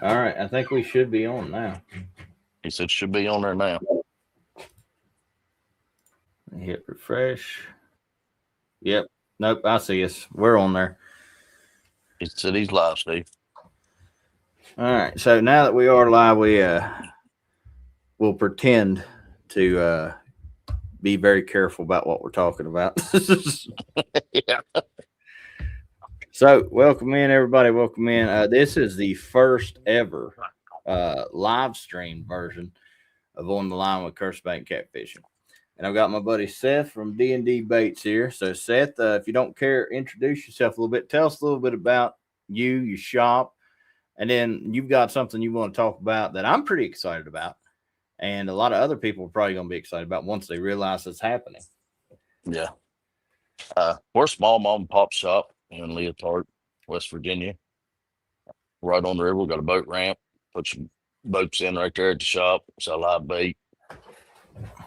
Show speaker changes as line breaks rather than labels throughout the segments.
All right, I think we should be on now.
He said should be on there now.
Hit refresh. Yep. Nope, I see us. We're on there.
He said he's live, Steve.
All right. So now that we are live, we will pretend to be very careful about what we're talking about.
Yeah.
So, welcome in, everybody. Welcome in. This is the first ever live stream version of On the Line with Cursebank Catfishing. And I've got my buddy Seth from D&D Baits here. So, Seth, if you don't care, introduce yourself a little bit. Tell us a little bit about you, your shop, and then you've got something you want to talk about that I'm pretty excited about. And a lot of other people are probably going to be excited about once they realize it's happening.
Yeah. We're a small mom and pop shop in Leotard, West Virginia. Right on the river. We got a boat ramp. Put some boats in right there at the shop. Sell live bait,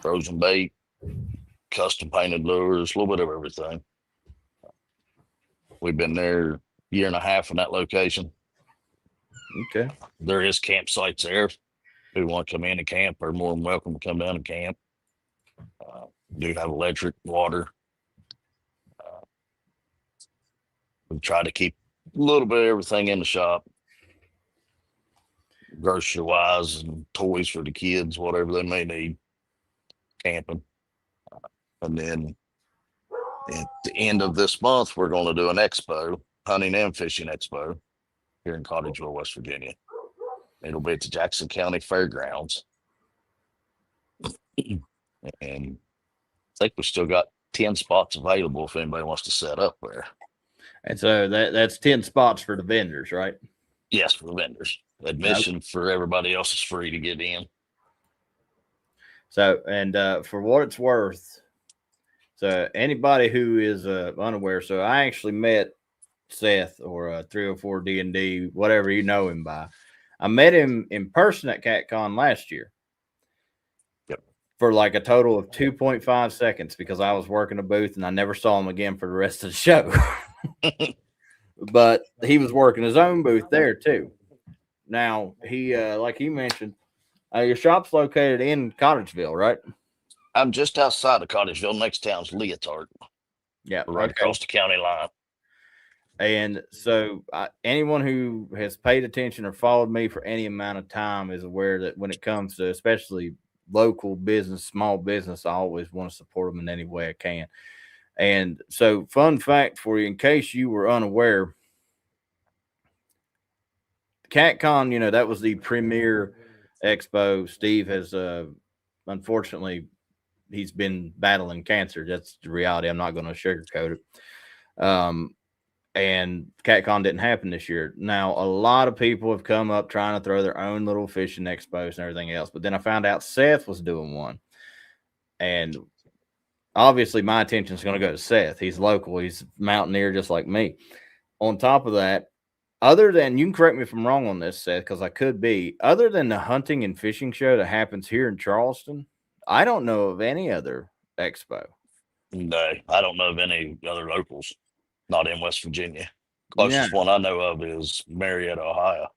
frozen bait, custom painted lures, a little bit of everything. We've been there a year and a half in that location.
Okay.
There is campsites there. Who want to come in and camp are more than welcome to come down and camp. Do have electric, water. Uh, we try to keep a little bit of everything in the shop, grocery wise and toys for the kids, whatever they may need, camping. And then at the end of this month, we're going to do an expo, hunting and fishing expo here in Cotaageville, West Virginia. It'll be at the Jackson County Fairgrounds. And I think we still got 10 spots available if anybody wants to set up there.
And so that's 10 spots for the vendors, right?
Yes, for the vendors. Admission for everybody else is free to get in.
So, and for what it's worth, so anybody who is unaware, so I actually met Seth or 304 D&D, whatever you know him by. I met him in person at CatCon last year.
Yep.
For like a total of 2.5 seconds because I was working a booth and I never saw him again for the rest of the show. But he was working his own booth there too. Now, he, like he mentioned, your shop's located in Cottageville, right?
I'm just outside of Cottageville. Next town's Leotard.
Yeah.
Right across the county line.
And so anyone who has paid attention or followed me for any amount of time is aware that when it comes to especially local business, small business, I always want to support them in any way I can. And so, fun fact for you, in case you were unaware, CatCon, that was the premier expo. Steve has, unfortunately, he's been battling cancer. That's the reality. I'm not going to sugarcoat it. And CatCon didn't happen this year. Now, a lot of people have come up trying to throw their own little fishing expos and everything else. But then I found out Seth was doing one. And obviously, my attention is going to go to Seth. He's local. He's mountaineer just like me. On top of that, other than, you can correct me if I'm wrong on this, Seth, because I could be, other than the hunting and fishing show that happens here in Charleston, I don't know of any other expo.
No, I don't know of any other locals. Not in West Virginia. Closest one I know of is Marietta, Ohio.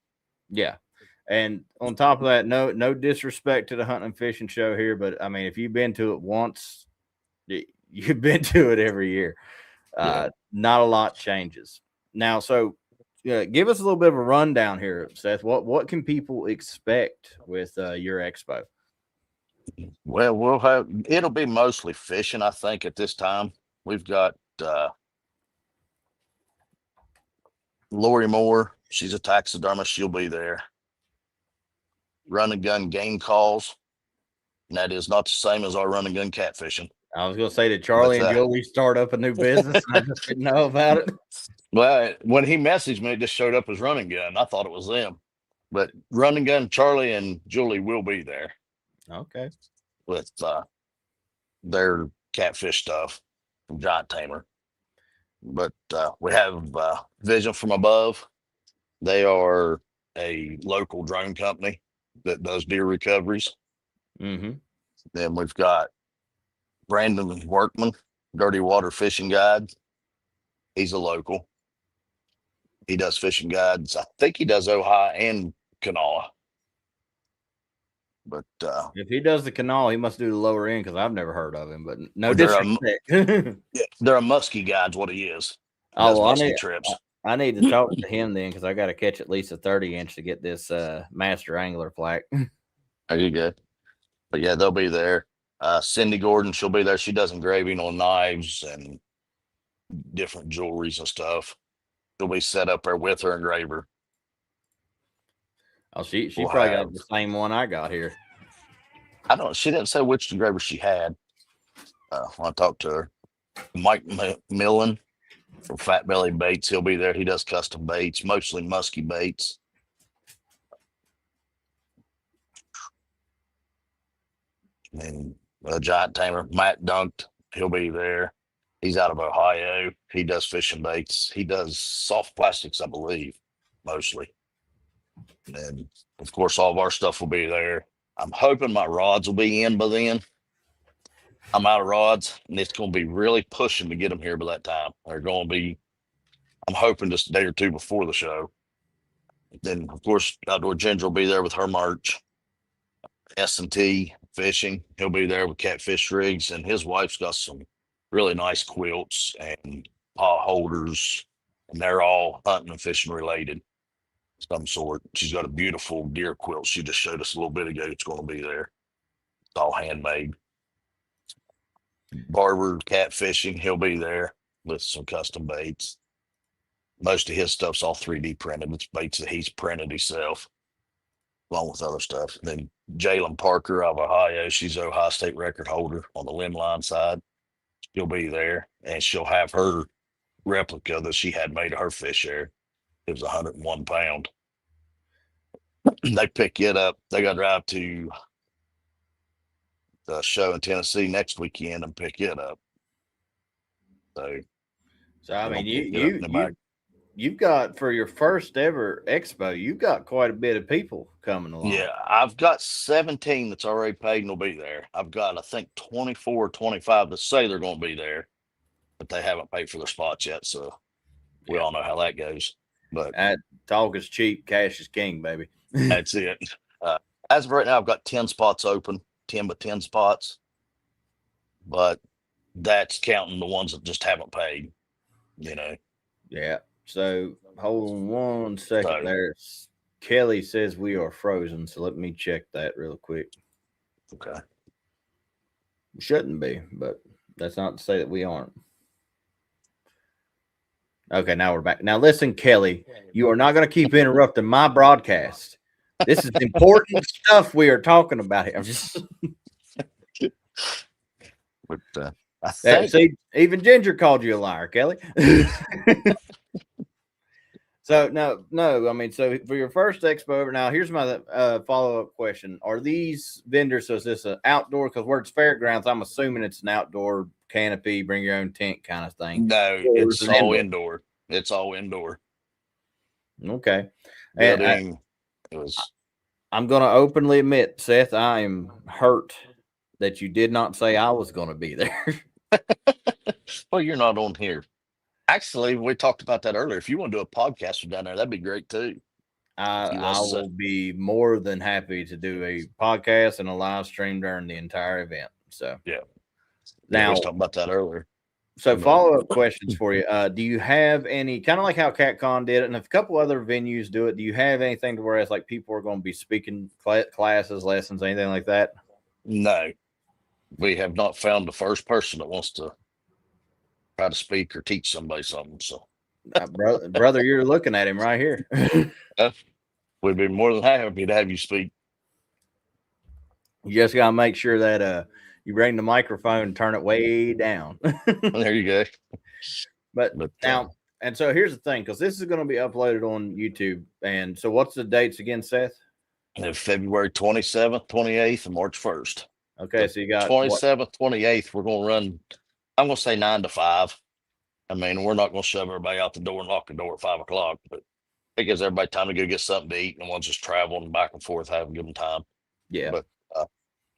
Yeah. And on top of that, no disrespect to the hunting and fishing show here, but I mean, if you've been to it once, you've been to it every year. Not a lot changes. Now, so give us a little bit of a rundown here, Seth. What can people expect with your expo?
Well, it'll be mostly fishing, I think, at this time. We've got Lori Moore. She's a taxidermist. She'll be there. Run and gun game calls. And that is not the same as our run and gun catfishing.
I was going to say, did Charlie and Jolie start up a new business? I just didn't know about it.
Well, when he messaged me, it just showed up as run and gun. I thought it was them. But run and gun, Charlie and Julie will be there.
Okay.
With their catfish stuff from Giant Tamer. But we have Vision from Above. They are a local drone company that does deer recoveries.
Mm-hmm.
Then we've got Brandon Workman, Dirty Water Fishing Guide. He's a local. He does fishing guides. I think he does Ohio and canal. But
If he does the canal, he must do the lower end because I've never heard of him. But no
They're
disrespect.
they're a muskie guide's what he is. He
Oh,
does
well,
muskie trips.
I need to talk to him then because I got to catch at least a 30-inch to get this master angler plaque.
There you go. But yeah, they'll be there. Cindy Gordon, she'll be there. She does engraving on knives and different jewelries and stuff. She'll be set up there with her engraver.
Oh, she
We'll
probably
have-
got the same one I got here.
I don't. She didn't say which engraver she had. When I talked to her, Mike Millen from Fat Belly Baits, he'll be there. He does custom baits, mostly musky baits. And a giant tamer, Matt Dunked, he'll be there. He's out of Ohio. He does fishing baits. He does soft plastics, I believe, mostly. And of course, all of our stuff will be there. I'm hoping my rods will be in by then. I'm out of rods, and it's going to be really pushing to get them here by that time. They're going to be, I'm hoping just a day or two before the show. Then, of course, Outdoor Ginger will be there with her merch. S&T Fishing, he'll be there with Catfish Rigs, and his wife's got some really nice quilts and pot holders, and they're all hunting and fishing related, some sort. She's got a beautiful deer quilt she just showed us a little bit ago. It's going to be there. It's all handmade. Barber Catfishing, he'll be there with some custom baits. Most of his stuff's all 3D printed. It's baits that he's printed himself, along with other stuff. Then Jalen Parker of Ohio, she's an Ohio State record holder on the limb line side. She'll be there, and she'll have her replica that she had made of her fish there. It was 101 pound. They pick it up. They got to drive to the show in Tennessee next weekend and pick it up.
So I mean, you've got, for your first ever expo, you've got quite a bit of people coming along.
Yeah, I've got 17 that's already paid and will be there. I've got, I think, 24 or 25 that say they're going to be there, but they haven't paid for their spots yet. So we all know how that goes. But
talk is cheap, cash is king, baby.
That's it. As of right now, I've got 10 spots open, 10 by 10 spots, but that's counting the ones that just haven't paid, you know.
Yeah. So hold on one second there. Kelly says we are frozen, so let me check that real quick.
Okay.
We shouldn't be, but that's not to say that we aren't. Okay, now we're back. Now listen, Kelly, you are not going to keep interrupting my broadcast. This is important stuff we are talking about here. I'm just
But I think
see, even Ginger called you a liar, Kelly. So no. I mean, so for your first expo, now here's my follow-up question: are these vendors? So is this an outdoor? Because where it's fairgrounds, I'm assuming it's an outdoor canopy, bring your own tent kind of thing.
no, it's all indoor. It's all indoor.
Okay.
Building.
I'm going to openly admit, Seth, I am hurt that you did not say I was going to be there.
Well, you're not on here. Actually, we talked about that earlier. If you want to do a podcast from down there, that'd be great too.
I will be more than happy to do a podcast and a live stream during the entire event. So
yeah.
Now,
I was talking about that earlier.
So follow-up questions for you. Do you have any, kind of like how CatCon did it, and if a couple other venues do it, do you have anything to where it's like people are going to be speaking classes, lessons, anything like that?
No. We have not found the first person that wants to try to speak or teach somebody something. So,
brother, you're looking at him right here.
We'd be more than happy to have you speak.
You just got to make sure that you bring the microphone and turn it way down.
There you go.
But now, and so here's the thing, because this is going to be uploaded on YouTube. And so what's the dates again, Seth?
February 27th, 28th, and March 1st.
Okay, so you got
27th, 28th. We're going to run, I'm going to say 9 to 5. I mean, we're not going to shove everybody out the door and lock the door at 5 o'clock, but it gives everybody time to go get something to eat, and one's just traveling back and forth, having a good time.
Yeah.
But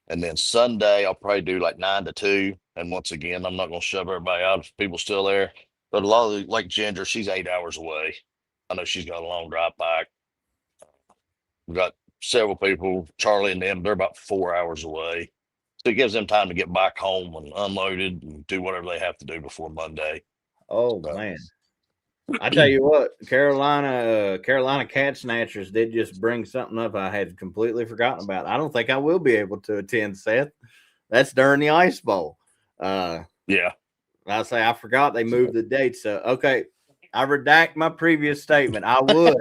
and then Sunday, I'll probably do like 9 to 2. And once again, I'm not going to shove everybody out if people's still there. But a lot of like Ginger, she's 8 hours away. I know she's got a long drive back. We got several people, Charlie and them, they're about 4 hours away. So it gives them time to get back home and unloaded and do whatever they have to do before Monday.
Oh
So,
man. I tell you what, Carolina Cat Snatchers did just bring something up I had completely forgotten about. I don't think I will be able to attend, Seth. That's during the Ice Bowl.
yeah.
I forgot they moved the date. So okay, I redact my previous statement. I would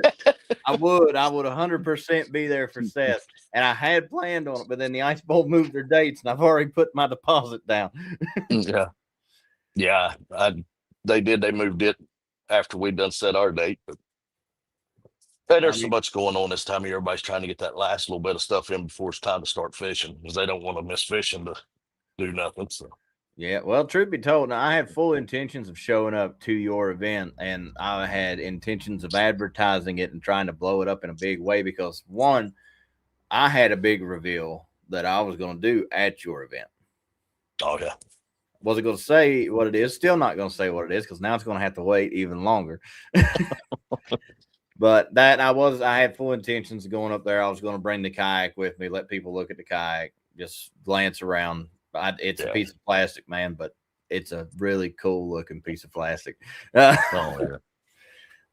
100% be there for Seth, and I had planned on it, but then the Ice Bowl moved their dates, and I've already put my deposit down.
Yeah. Yeah. They did. They moved it after we done set our date. But hey,
I
there's so
mean,
much going on this time of year. Everybody's trying to get that last little bit of stuff in before it's time to start fishing because they don't want to miss fishing to do nothing. So,
yeah. Well, truth be told, now, I had full intentions of showing up to your event, and I had intentions of advertising it and trying to blow it up in a big way because one, I had a big reveal that I was going to do at your event.
oh, yeah.
Wasn't going to say what it is. Still not going to say what it is because now it's going to have to wait even longer. But that I had full intentions of going up there. I was going to bring the kayak with me, let people look at the kayak, just glance around. It's a piece of plastic, man, but it's a really cool looking piece of plastic.
Oh, yeah.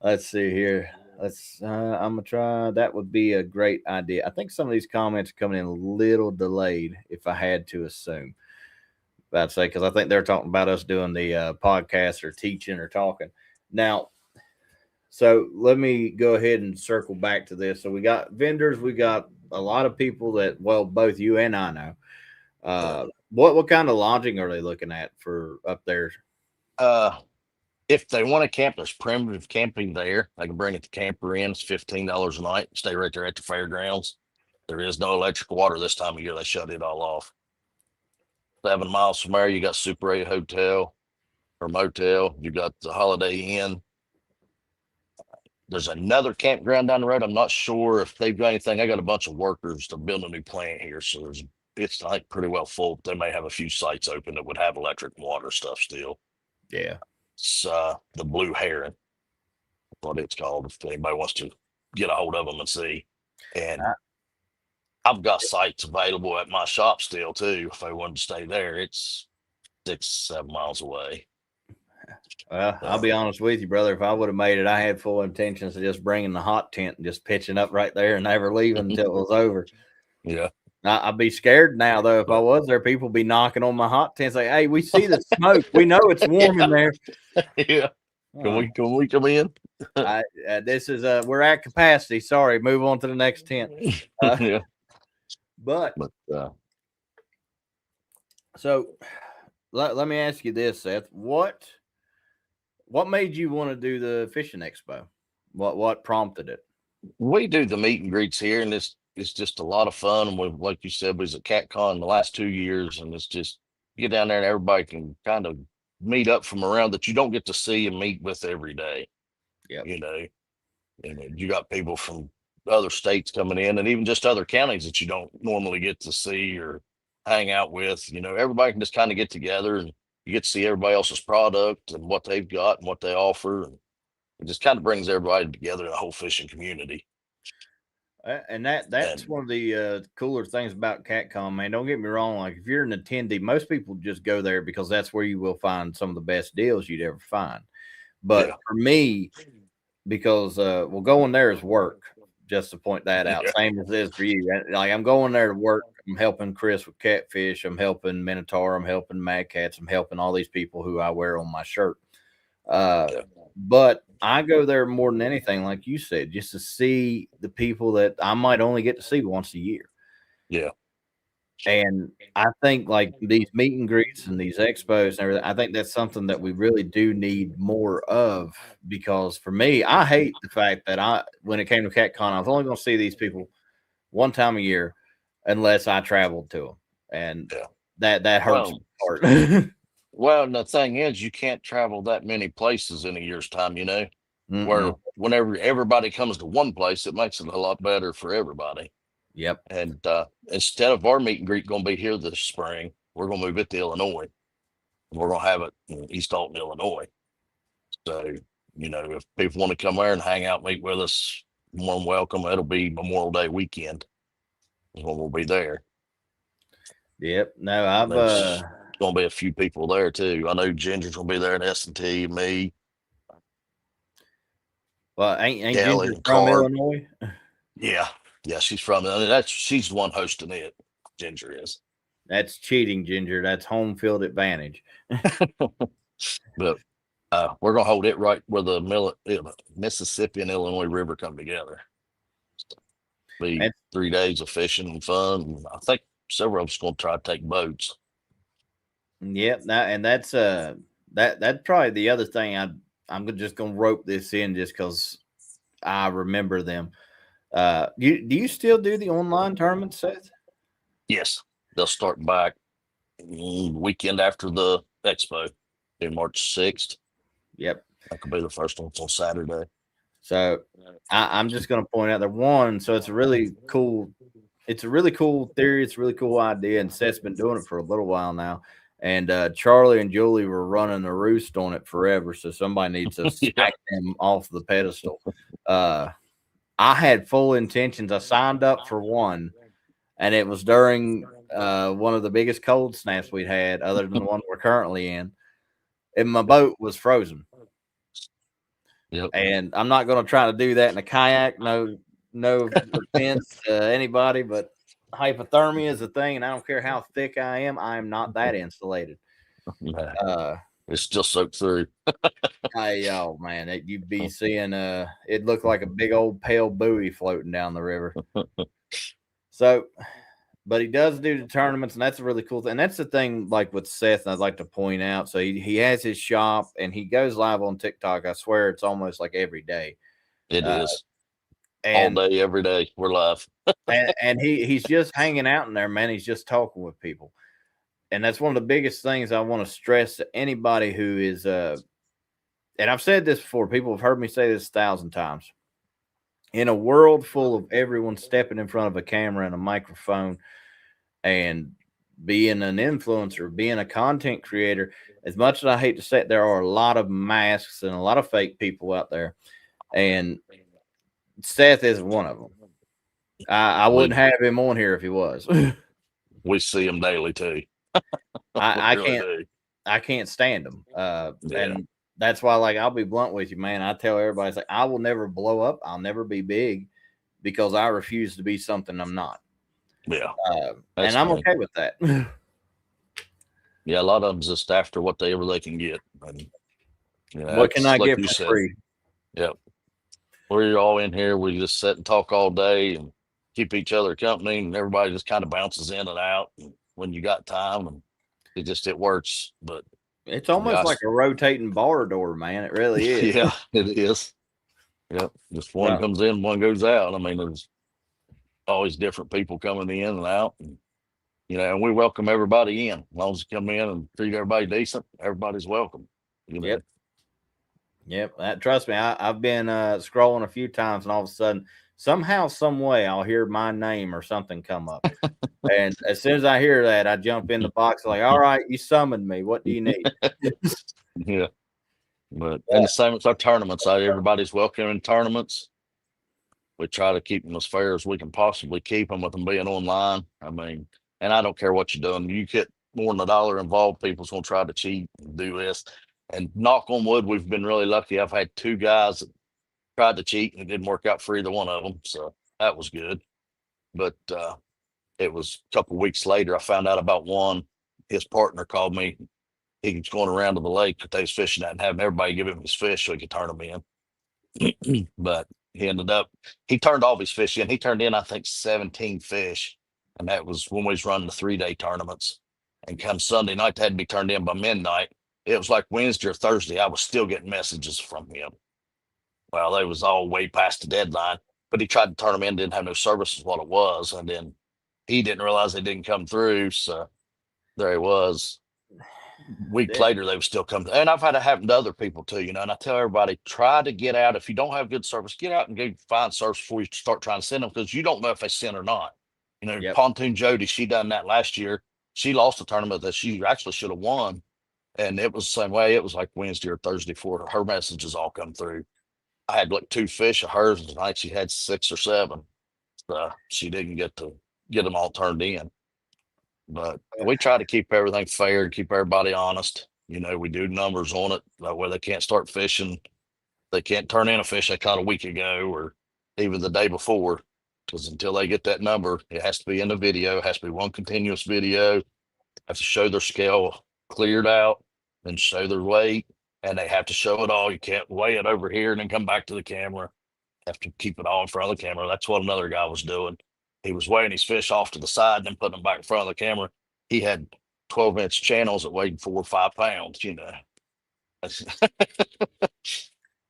Let's see here. I'm gonna try. That would be a great idea. I think some of these comments are coming in a little delayed, if I had to assume. I'd say because I think they're talking about us doing the podcast or teaching or talking now. So let me go ahead and circle back to this. So we got vendors, we got a lot of people that, well, both you and I know. What kind of lodging are they looking at for up there?
If they want to camp, there's primitive camping there. They can bring it the camper in. It's $15 a night. Stay right there at the fairgrounds. There is no electric water this time of year. They shut it all off. 7 miles from there, you got Super 8 Hotel or motel. You got the Holiday Inn. There's another campground down the road. I'm not sure if they've got anything. I got a bunch of workers to build a new plant here, so it's like pretty well full. They may have a few sites open that would have electric and water stuff still.
Yeah.
It's the Blue Heron, what it's called. If anybody wants to get a hold of them and see, and I've got sites available at my shop still too. If they wanted to stay there, it's 6-7 miles away.
Well, I'll be honest with you, brother. If I would have made it, I had full intentions of just bringing the hot tent and just pitching up right there and never leaving until it was over.
Yeah.
I'd be scared now, though. If I was there, people be knocking on my hot tent, say, "Hey, we see the smoke. We know it's warm in there."
Yeah. Can we come in?
This is we're at capacity. Sorry, move on to the next tent.
Yeah.
But so let me ask you this, Seth. What made you want to do the Fishing Expo? What prompted it?
We do the meet and greets here, and it's just a lot of fun. And we, like you said, we was at CatCon the last 2 years, and it's just get down there and everybody can kind of meet up from around that you don't get to see and meet with every day.
Yeah,
You know, and you got people from other states coming in, and even just other counties that you don't normally get to see or hang out with. Everybody can just kind of get together, and you get to see everybody else's product and what they've got and what they offer, and it just kind of brings everybody together in the whole fishing community.
and that's one of the cooler things about CatCon, man. Don't get me wrong. Like if you're an attendee, most people just go there because that's where you will find some of the best deals you'd ever find. But for me, because going there is work. Just to point that out, same as this for you. Like I'm going there to work. I'm helping Chris with catfish. I'm helping Minotaur. I'm helping Mad Cats. I'm helping all these people who I wear on my shirt. But I go there more than anything, like you said, just to see the people that I might only get to see once a year.
Yeah.
And I think like these meet and greets and these expos and everything, I think that's something that we really do need more of because for me, I hate the fact that when it came to CatCon, I was only going to see these people one time a year unless I traveled to them. And that hurts my heart.
Well, and the thing is, you can't travel that many places in a year's time, where whenever everybody comes to one place, it makes it a lot better for everybody.
Yep.
And instead of our meet and greet going to be here this spring, we're going to move it to Illinois. We're going to have it in East Alton, Illinois. So, if people want to come there and hang out, meet with us, warm welcome. It'll be Memorial Day weekend is when we'll be there.
Yep. No, I've
There's going to be a few people there too. I know Ginger's going to be there in S&T, me,
well, ain't
Kelly,
Ginger
and
from
Card.
Illinois?
Yeah, she's from. I mean, she's the one hosting it. Ginger is.
That's cheating, Ginger. That's home field advantage.
But we're gonna hold it right where the Mississippi and Illinois River come together. Be
That's,
3 days of fishing and fun. I think several of us gonna try to take boats.
yep. And that's that's probably the other thing. I'm just gonna rope this in just because I remember them. Do you still do the online tournament, Seth?
Yes, they'll start back weekend after the expo, in March 6th.
Yep.
That could be the first one on Saturday.
So I'm just going to point out that one. So it's a really cool. It's a really cool theory. It's a really cool idea, and Seth's been doing it for a little while now. And Charlie and Julie were running the roost on it forever. So somebody needs to smack them off the pedestal. I had full intentions. I signed up for one, and it was during one of the biggest cold snaps we'd had, other than the one we're currently in. And my boat was frozen.
Yep.
And I'm not going to try to do that in a kayak. No offense to anybody, but hypothermia is a thing, and I don't care how thick I am not that insulated.
It's just soaked through.
Oh man, you'd be seeing it looked like a big old pale buoy floating down the river. So, but he does do the tournaments, and that's a really cool thing. And that's the thing, like with Seth, I'd like to point out. So he has his shop, and he goes live on TikTok. I swear it's almost like every day.
It is.
And
all day, every day, we're live.
and he's just hanging out in there, man. He's just talking with people. And that's one of the biggest things I want to stress to anybody who is and I've said this before, people have heard me say this 1,000 times. In a world full of everyone stepping in front of a camera and a microphone and being an influencer, being a content creator, as much as I hate to say it, there are a lot of masks and a lot of fake people out there. And Seth isn't one of them. I wouldn't have him on here if he was.
We see him daily too.
I can't stand him. And that's why, like, I'll be blunt with you, man. I tell everybody, it's like, I will never blow up. I'll never be big because I refuse to be something I'm not.
Yeah.
And I'm okay with that.
Yeah. A lot of them just after whatever they can get. And,
what can I get for free?
Yep. We're all in here. We just sit and talk all day and keep each other company, and everybody just kind of bounces in and out when you got time, and it works. But
it's almost like a rotating bar door, man. It really is.
Yeah, it is. Yep. Just one comes in, one goes out. I mean, there's always different people coming in and out, and and we welcome everybody in. As long as you come in and treat everybody decent, everybody's welcome.
Yep. Trust me, I've been scrolling a few times, and all of a sudden, somehow, some way, I'll hear my name or something come up. And as soon as I hear that, I jump in the box like, all right, you summoned me. What do you need?
Yeah. But and the same with our tournaments. Everybody's welcome in tournaments. We try to keep them as fair as we can possibly keep them with them being online. I mean, and I don't care what you're doing. You get more than $1 involved, people's going to try to cheat and do this. And knock on wood, we've been really lucky. I've had 2 guys that tried to cheat, and it didn't work out for either one of them. So that was good. But it was a couple of weeks later, I found out about one. His partner called me. He was going around to the lake that they was fishing at and having everybody give him his fish so he could turn them in. But he turned all his fish in. He turned in, I think, 17 fish. And that was when we was running the 3-day tournaments. And come Sunday night, they had to be turned in by midnight. It was like Wednesday or Thursday, I was still getting messages from him. Well, they was all way past the deadline, but he tried to turn them in, didn't have no service is what it was. And then he didn't realize they didn't come through. So there he was. Week later, they would still come. And I've had it happen to other people too, and I tell everybody, try to get out. If you don't have good service, get out and go find service before you start trying to send them, because you don't know if they sent or not. Pontoon Jody, she done that last year. She lost a tournament that she actually should have won. And it was the same way. It was like Wednesday or Thursday before her messages all come through. I had like 2 fish of hers, and tonight she had 6 or 7. She didn't get them all turned in. But we try to keep everything fair and keep everybody honest. We do numbers on it. That way they can't start fishing. They can't turn in a fish they caught a week ago or even the day before. Because until they get that number, it has to be in the video. It has to be one continuous video. Have to show their scale cleared out and show their weight. And they have to show it all. You can't weigh it over here and then come back to the camera. Have to keep it all in front of the camera. That's what another guy was doing. He was weighing his fish off to the side and then putting them back in front of the camera. He had 12-inch channels that weighed 4 or 5 pounds. It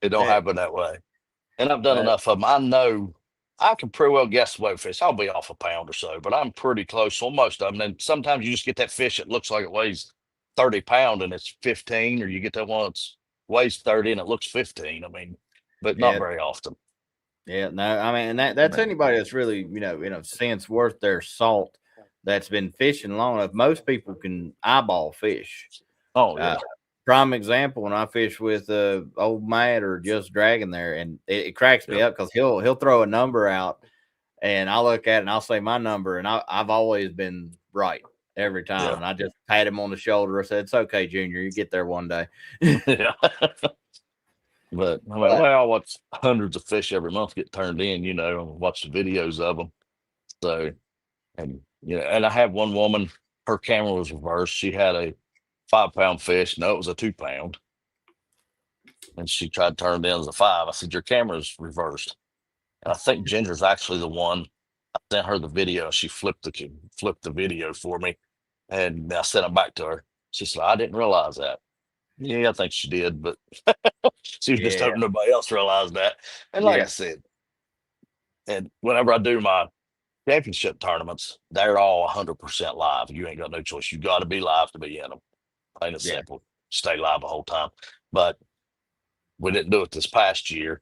don't happen that way. And I've done enough of them. I know I can pretty well guess the weight of fish. I'll be off a pound or so, but I'm pretty close on most of them. And sometimes you just get that fish that looks like it weighs 30 pounds and it's 15, or you get that one that weighs 30 and it looks 15. But not very often.
Yeah, no, I mean, and that's anybody that's really, in a sense, worth their salt that's been fishing long enough. Most people can eyeball fish.
Oh, yeah.
Prime example, when I fish with old Matt or Just Dragon there, and it cracks me up because he'll throw a number out, and I look at it and I'll say my number, and I've always been right every time. And I just pat him on the shoulder. I said, "It's okay, Junior. You get there one day."
Yeah. But I watch hundreds of fish every month get turned in, and watch the videos of them. So, and I have one woman, her camera was reversed. She had a 5-pound fish. No, it was a 2-pound. And she tried to turn it in as a 5. I said, your camera's reversed. And I think Ginger's actually the one. I sent her the video. She flipped the video for me. And I sent it back to her. She said, I didn't realize that. Yeah, I think she did, but she was just hoping nobody else realized that. And like I said, and whenever I do my championship tournaments, they're all 100% live. You ain't got no choice. You got to be live to be in them. Plain and simple. Stay live the whole time. But we didn't do it this past year.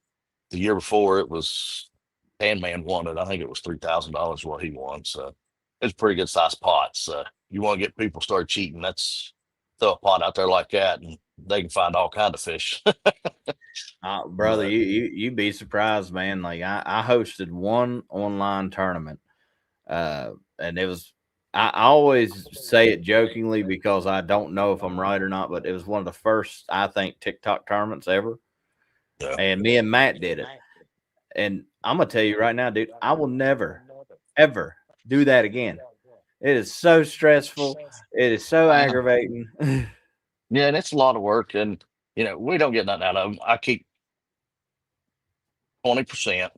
The year before, it was Man won it. I think it was $3,000 what he won. So it's a pretty good sized pot. So you want to get people start cheating, that's throw a pot out there like that, and they can find all kind of fish.
Brother, you'd be surprised, man. Like I hosted one online tournament, and it was. I always say it jokingly because I don't know if I'm right or not, but it was one of the first, I think, TikTok tournaments ever.
Yeah.
And me and Matt did it. And I'm gonna tell you right now, dude, I will never, ever do that again. It is so stressful. It is so aggravating.
Yeah, and it's a lot of work, and we don't get nothing out of them. I keep 20%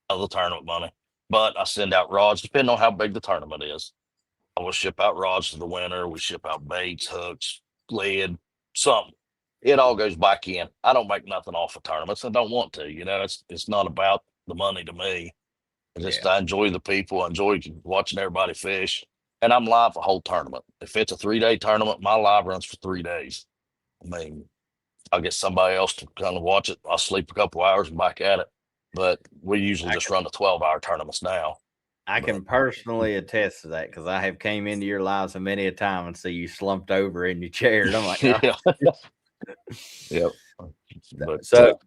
of the tournament money, but I send out rods depending on how big the tournament is. I will ship out rods to the winner. We ship out baits, hooks, lead, something. It all goes back in. I don't make nothing off of tournaments. I don't want to. It's not about the money to me. I enjoy the people. I enjoy watching everybody fish. And I'm live the whole tournament. If it's a 3-day tournament, my live runs for 3 days. I'll get somebody else to kind of watch it. I'll sleep a couple hours and back at it. But we usually just run the 12-hour tournaments now.
I can personally attest to that because I have came into your lives many a time and see you slumped over in your chair. And I'm like, oh.
Yep.
So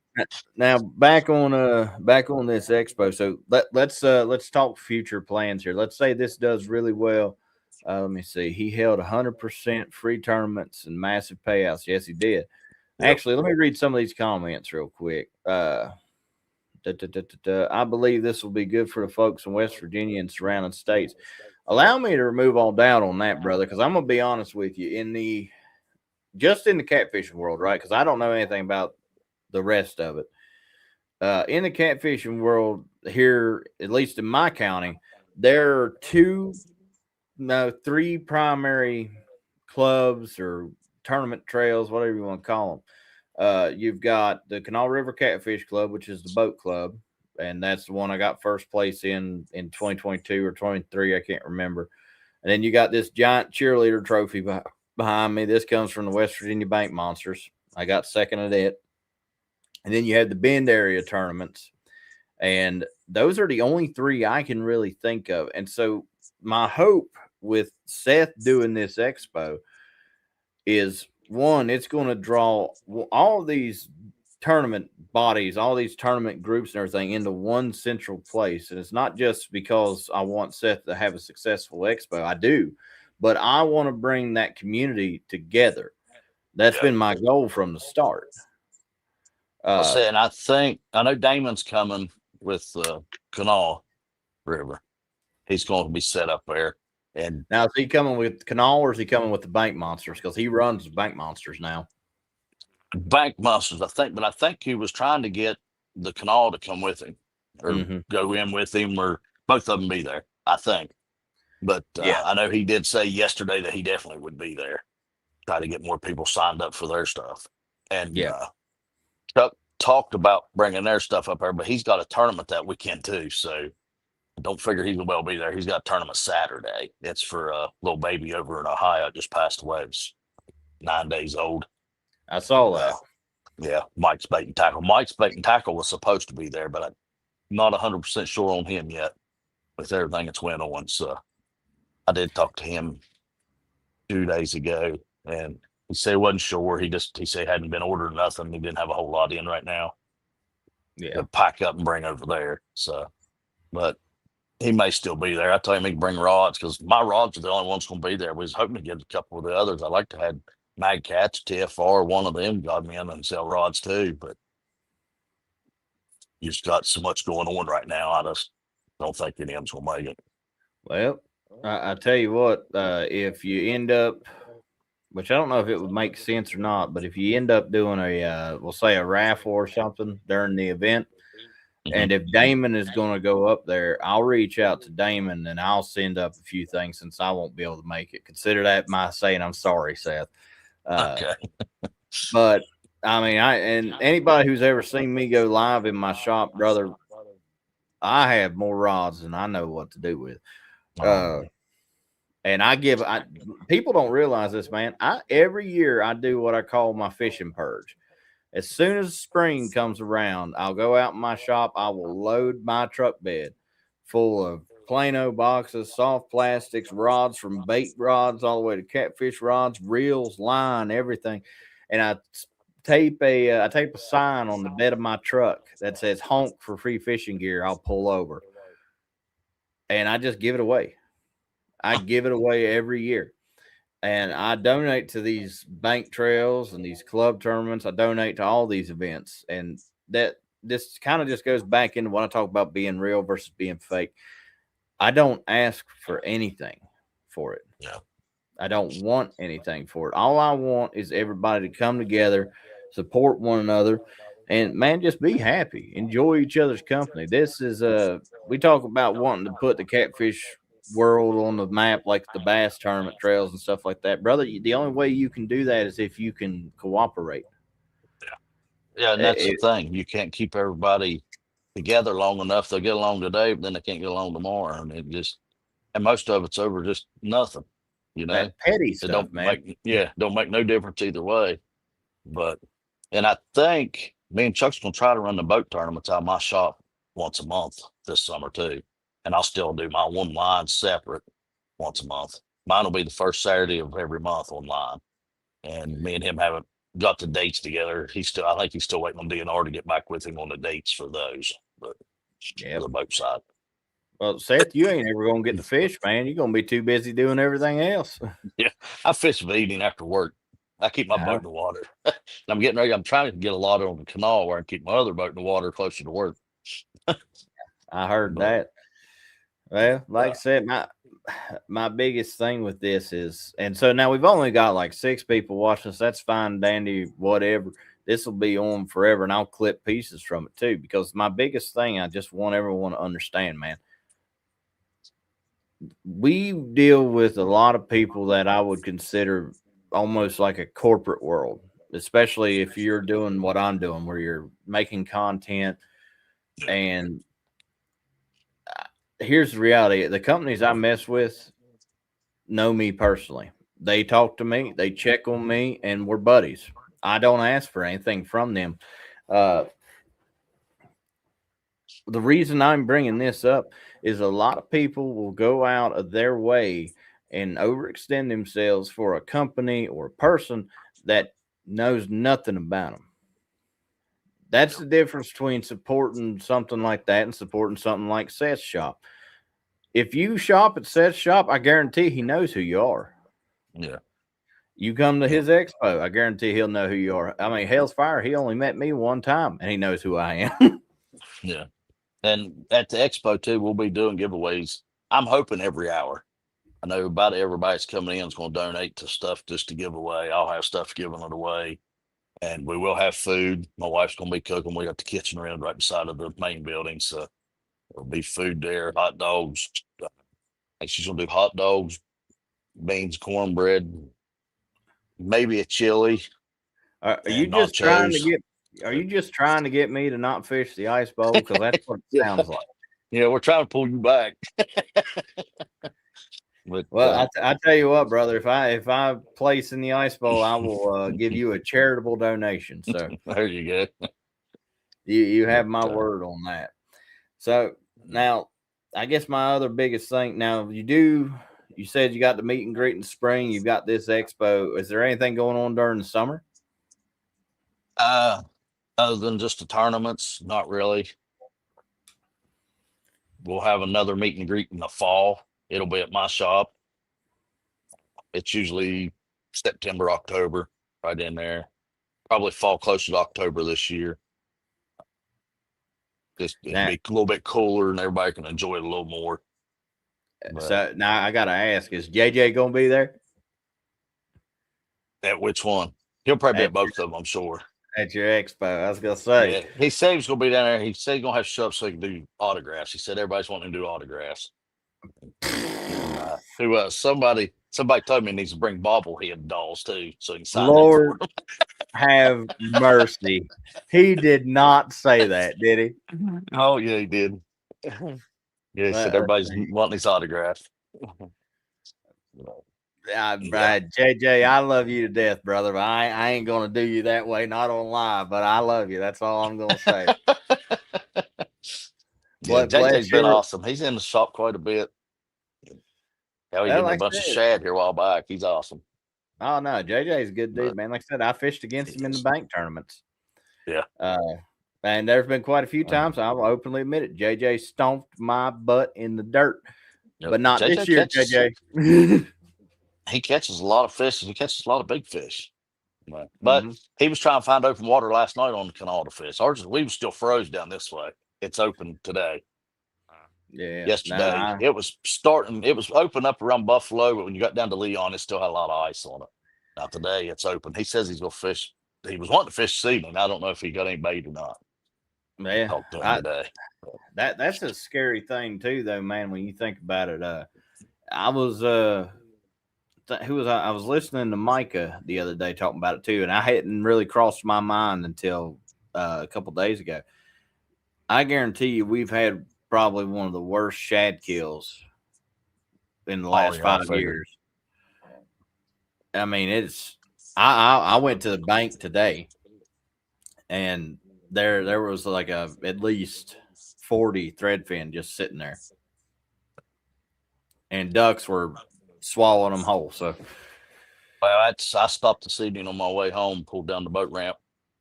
now back on this expo. So let's talk future plans here. Let's say this does really well. Let me see. He held 100% free tournaments and massive payouts. Yes, he did. Yep. Actually, let me read some of these comments real quick. I believe this will be good for the folks in West Virginia and surrounding states. Allow me to remove all doubt on that, brother, because I'm gonna be honest with you. In the catfishing world, right? Because I don't know anything about the rest of it. In the catfishing world here, at least in my county, there are 3 primary clubs or tournament trails, whatever you want to call them. You've got the Canal River Catfish Club, which is the boat club, and that's the one I got first place in 2022 or 23. I can't remember. And then you got this giant cheerleader trophy behind me. This comes from the West Virginia Bank Monsters. I got second at it. And then you had the Bend area tournaments, and those are the only 3 I can really think of. And so my hope with Seth doing this expo is, one, it's going to draw all of these tournament bodies, all these tournament groups and everything into one central place. And it's not just because I want Seth to have a successful expo. I do, but I want to bring that community together. That's been my goal from the start.
I said, and I know Damon's coming with Canal River. He's going to be set up there. And
now, is he coming with Canal or is he coming with the Bank Monsters? Because he runs the Bank Monsters now.
Bank Monsters, I think, but I think he was trying to get the Canal to come with him or go in with him, or both of them be there, I think. But I know he did say yesterday that he definitely would be there. Try to get more people signed up for their stuff. And Chuck talked about bringing their stuff up there, but he's got a tournament that weekend too. So I don't figure he will be there. He's got a tournament Saturday. It's for a little baby over in Ohio, just passed away. It's 9 days old.
I saw that.
Yeah, Mike's Bait and Tackle. Mike's Bait and Tackle was supposed to be there, but I'm not 100% sure on him yet with everything that's went on. So I did talk to him 2 days ago, and he said he wasn't sure. He said he hadn't been ordering nothing. He didn't have a whole lot in right now. To pack up and bring over there. So, but he may still be there. I told him he can bring rods because my rods are the only ones going to be there. We was hoping to get a couple of the others. I like to have Mad Cats, TFR, one of them got me in and sell rods too, but you just got so much going on right now. I just don't think any of them's going to make it.
Well, I tell you what, if you end up, which I don't know if it would make sense or not, but if you end up doing we'll say a raffle or something during the event, and if Damon is going to go up there, I'll reach out to Damon and I'll send up a few things since I won't be able to make it. Consider that my saying I'm sorry, Seth.
Okay.
But I mean, and anybody who's ever seen me go live in my shop, brother, I have more rods than I know what to do with. And people don't realize this, man. Every year I do what I call my fishing purge. As soon as spring comes around, I'll go out in my shop. I will load my truck bed full of Plano boxes, soft plastics, rods from bait rods all the way to catfish rods, reels, line, everything. And I tape a sign on the bed of my truck that says "honk for free fishing gear." I'll pull over, and I just give it away. I give it away every year, and I donate to these bank trails and these club tournaments. I donate to all these events, and that this kind of just goes back into what I talk about being real versus being fake. I don't ask for anything for it.
Yeah.
I don't want anything for it. All I want is everybody to come together, support one another, and man, just be happy. Enjoy each other's company. This is we talk about wanting to put the catfish world on the map like the bass tournament trails and stuff like that. Brother, the only way you can do that is if you can cooperate.
Yeah, and that's the thing. You can't keep everybody together long enough. They'll get along today, but then they can't get along tomorrow. And most of it's over just nothing,
That petty stuff,
don't
man.
don't make no difference either way. But, and I think me and Chuck's going to try to run the boat tournaments out of my shop once a month this summer too. And I'll still do my one line separate once a month. Mine will be the first Saturday of every month online. And me and him haven't got the dates together. I think he's still waiting on DNR to get back with him on the dates for those, but for the boat side.
Well, Seth, you ain't ever gonna get the fish, man. You're gonna be too busy doing everything else.
Yeah, I fish for evening after work. I keep my boat in the water. I'm getting ready. I'm trying to get a lot on the canal where I keep my other boat in the water closer to work.
I heard that. Well, like I said, my biggest thing with this is, and so now we've only got like 6 people watching us. That's fine, dandy, whatever. This will be on forever, and I'll clip pieces from it too. Because my biggest thing, I just want everyone to understand, man. We deal with a lot of people that I would consider almost like a corporate world, especially if you're doing what I'm doing, where you're making content. And here's the reality: the companies I mess with know me personally. They talk to me, they check on me, and we're buddies. I don't ask for anything from them. The reason I'm bringing this up is a lot of people will go out of their way and overextend themselves for a company or a person that knows nothing about them. That's the difference between supporting something like that and supporting something like Seth's shop. If you shop at Seth's shop, I guarantee he knows who you are.
Yeah.
You come to his expo, I guarantee he'll know who you are. I mean, Hell's Fire, he only met me one time, and he knows who I am.
Yeah. And at the expo too, we'll be doing giveaways. I'm hoping every hour. I know about everybody's coming in is going to donate to stuff just to give away. I'll have stuff giving it away, and we will have food. My wife's going to be cooking. We got the kitchen around right beside of the main building, so there'll be food there, hot dogs. And she's going to do hot dogs, beans, cornbread, maybe a chili.
Are you
And
just trying to
nachos.
get? Are you just trying to get me to not fish the ice bowl? Because that's what it
Yeah.
sounds like.
Yeah, we're trying to pull you back. But
Well, I tell you what, brother. If I place in the ice bowl, I will give you a charitable donation. So
there you go.
you have my
But,
word on that. So now, I guess my other biggest thing. Now you said you got the meet and greet in spring. You've got this expo. Is there anything going on during the summer?
other than just the tournaments, not really. We'll have another meet and greet in the fall. It'll be at my shop. It's usually September, October, right in there. Probably fall closer to October this year. Just it'll
Now,
be a little bit cooler and everybody can enjoy it a little more. But
so now I gotta ask: is JJ gonna be there
at which one? He'll probably be
at,
at both of them, I'm sure.
at your expo? I was gonna say.
Yeah, he said he's gonna be down there. He said he's gonna have to show up so he can do autographs. He said everybody's wanting to do autographs. Somebody told me he needs to bring bobblehead dolls too, so he can sign
Lord
them
have mercy. He did not say that, did he?
for him. Oh yeah, he did. Yeah, he said everybody's wanting his autograph.
JJ, I love you to death, brother. But I ain't gonna do you that way, not on live. But I love you. That's all I'm gonna say.
Yeah,
But
JJ's been awesome. He's in the shop quite a bit. Hell, he gave me a
like
bunch of shad here a while back. He's awesome.
Oh no, JJ's a good dude,
But
man. Like I said, I fished against him in the bank tournaments.
yeah.
And there's been quite a few times I'll openly admit it. JJ stomped my butt in the dirt, but not
JJ
this year,
catches,
JJ.
he catches a lot of fish. He catches a lot of big fish. But he was trying to find open water last night on the canal to fish. We was still froze down this way. It's open today.
Yeah.
Yesterday it was starting. It was open up around Buffalo, but when you got down to Leon, it still had a lot of ice on it. Now today it's open. He says he's gonna fish. He was wanting to fish this evening. I don't know if he got any bait or not.
Yeah,
Talked to him today.
That's a scary thing too, though, man. When you think about it, I was I was listening to Micah the other day talking about it too, and I hadn't really crossed my mind until a couple days ago. I guarantee you, we've had probably one of the worst shad kills in the last 5 years. I mean, it's. I went to the bank today, and there was like at least 40 threadfin just sitting there, and ducks were swallowing them whole. So,
well, I stopped this evening on my way home, pulled down the boat ramp,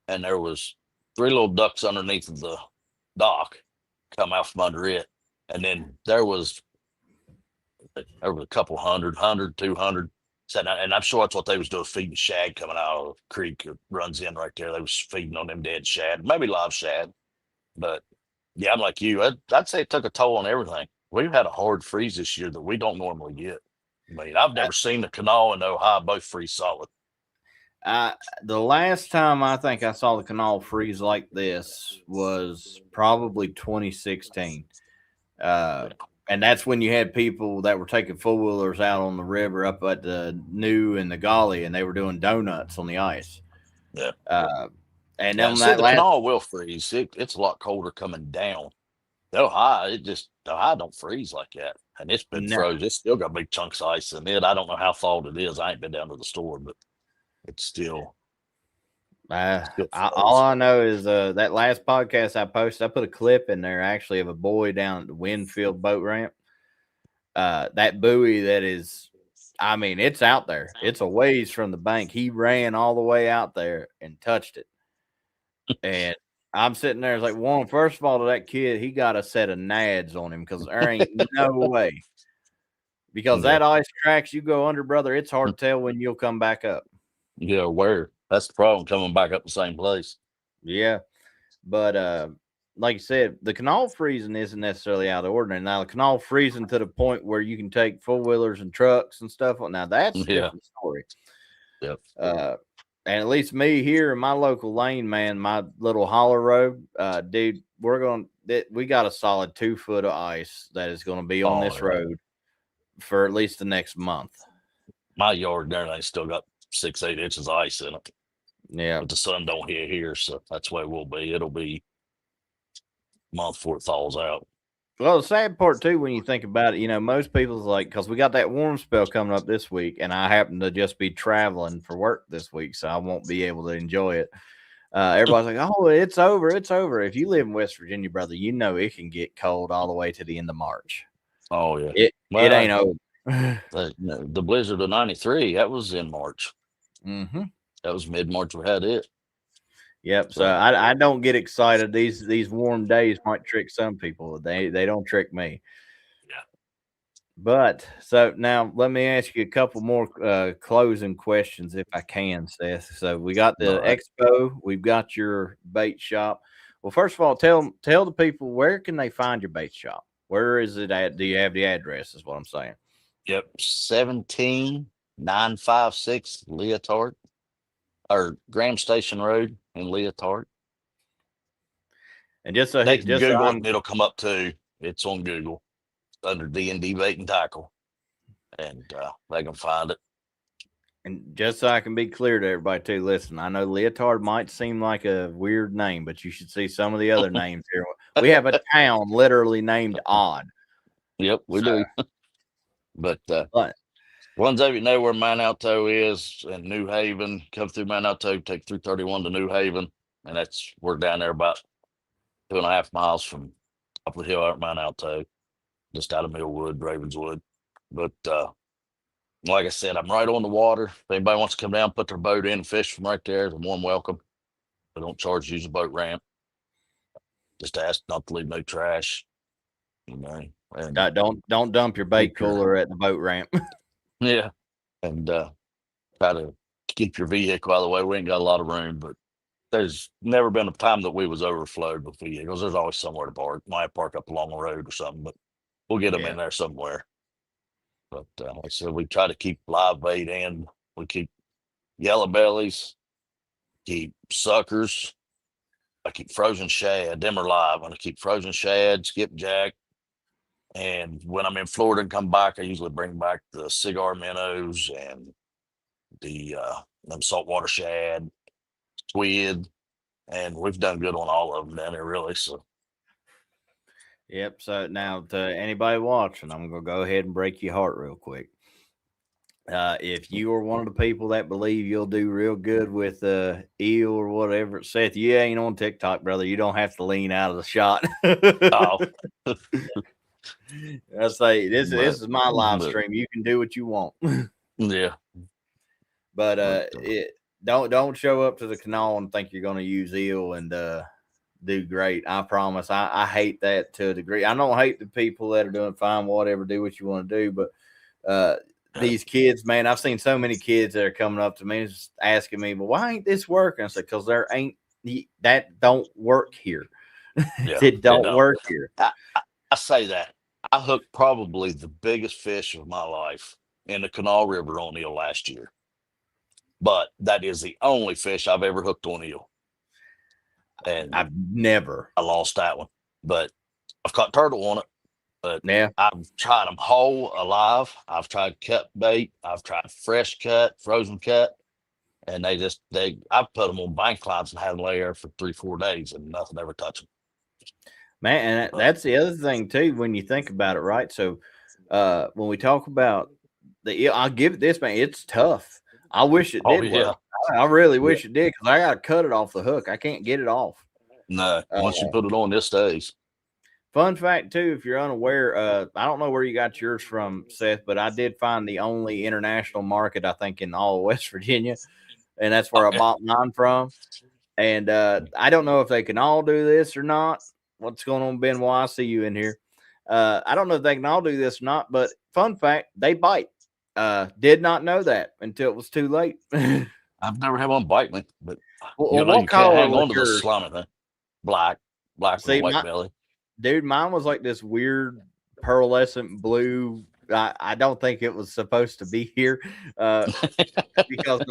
and there was 3 little ducks underneath of the dock come out from under it, and then there was a couple 100, 200. And I'm sure that's what they was doing, feeding shad coming out of the creek that runs in right there. They was feeding on them dead shad, maybe live shad. But yeah, I'm like you. I'd say it took a toll on everything. We've had a hard freeze this year that we don't normally get. I mean, I've never seen the canal and the Ohio both freeze solid.
The last time I think I saw the canal freeze like this was probably 2016. And that's when you had people that were taking four wheelers out on the river up at the New and the Golly, and they were doing donuts on the ice.
Yeah.
And
yeah,
then
the canal will freeze. It's a lot colder coming down. The Ohio don't freeze like that. And it's been frozen. It's still got big chunks of ice in it. I don't know how thawed it is. I ain't been down to the store, but it's still.
All I know is that last podcast I posted, I put a clip in there actually of a boy down at the Winfield boat ramp. That buoy that is, I mean, it's out there. It's a ways from the bank. He ran all the way out there and touched it. And I'm sitting there, it's like, one, first of all, to that kid, he got a set of nads on him because there ain't no way. Because
Yeah.
that ice tracks you go under, brother, it's hard to tell when you'll come back up.
Yeah, where? That's the problem, coming back up the same place.
Yeah. But like you said, the canal freezing isn't necessarily out of the ordinary. Now, the canal freezing to the point where you can take four-wheelers and trucks and stuff. Now, that's a
Yeah.
different story.
Yep.
And at least me here in my local lane, man, my little holler road, dude, we got a solid 2 foot of ice that is going to be on this road for at least the next month.
My yard there, they still got 6-8 inches of ice in it.
Yeah.
But the sun don't hit here, so that's where we'll be. It'll be a month before it thaws out.
Well, the sad part too, when you think about it, most people's like, because we got that warm spell coming up this week, and I happen to just be traveling for work this week, so I won't be able to enjoy it. Everybody's like, "Oh, it's over, it's over." If you live in West Virginia, brother, it can get cold all the way to the end of March.
Oh yeah,
it ain't over.
The blizzard of '93, that was in March.
Mm-hmm.
That was mid-March. We had it.
Yep. So I don't get excited. These warm days might trick some people. They don't trick me.
Yeah.
But so now let me ask you a couple more closing questions if I can, Seth. So we got the expo, we've got your bait shop. Well, first of all, tell the people, where can they find your bait shop? Where is it at? Do you have the address? Is what I'm saying.
Yep, 17956 Leotard, or Graham Station Road in Leotard.
And just so
they can Google it, and it'll come up too. It's on Google under D&D Bait and Tackle, and they can find it.
And just so I can be clear to everybody too, listen, I know Leotard might seem like a weird name, but you should see some of the other names here. We have a town literally named Odd.
Yep, we do. But ones of you know where Mount Alto is, and New Haven, come through Mount Alto, take 331 to New Haven, and we're down there about 2.5 miles from top of the hill out at Mount Alto, just out of Millwood, Ravenswood. But like I said, I'm right on the water. If anybody wants to come down, put their boat in and fish from right there, it's a warm welcome. They don't charge to use a boat ramp. Just ask not to leave no trash. And
don't dump your bait cooler at the boat ramp.
Yeah. And try to keep your vehicle out of the way. We ain't got a lot of room, but there's never been a time that we was overflowed with vehicles. There's always somewhere to park. Might park up along the road or something, but we'll get them in there somewhere. But like I said, we try to keep live bait in. We keep yellow bellies, keep suckers. I keep frozen shad. Them are live. I keep frozen shad, skipjack. And when I'm in Florida and come back, I usually bring back the cigar minnows and the them saltwater shad, squid, and we've done good on all of them down there, really. So.
Yep. So now to anybody watching, I'm gonna go ahead and break your heart real quick. If you are one of the people that believe you'll do real good with eel or whatever, Seth, you ain't on TikTok, brother. You don't have to lean out of the shot.
Oh.
I say this is my live stream. You can do what you want.
Yeah.
But don't show up to the canal and think you're gonna use eel and do great. I promise. I hate that to a degree. I don't hate the people that are doing fine, whatever, do what you want to do, but these kids, man, I've seen so many kids that are coming up to me just asking me, well, why ain't this working? I said, because that don't work here.
Yeah,
it don't work here.
I say that. I hooked probably the biggest fish of my life in the Canal River on eel last year. But that is the only fish I've ever hooked on eel. And
I
lost that one. But I've caught turtle on it. But
yeah,
I've tried them whole, alive. I've tried cut bait. I've tried fresh cut, frozen cut. And I put them on bank lines and had them lay there for 3-4 days and nothing ever touched them.
Man, and that's the other thing too, when you think about it, right? So when we talk about I'll give it this, man, it's tough. I wish it did work. I really wish it did, because I gotta cut it off the hook. I can't get it off.
No, once you put it on, it stays.
Fun fact too, if you're unaware, I don't know where you got yours from, Seth, but I did find the only international market, I think, in all of West Virginia, and that's where I bought mine from. And I don't know if they can all do this or not. What's going on, Ben? Well, I see you in here. I don't know if they can all do this or not, but fun fact, they bite. Did not know that until it was too late.
I've never had one bite me, but
Well,
you
what
can't
color
hang
was
on to the
yours?
slimy thing. Black with a
See,
white belly.
dude, mine was like this weird pearlescent blue. I don't think it was supposed to be here because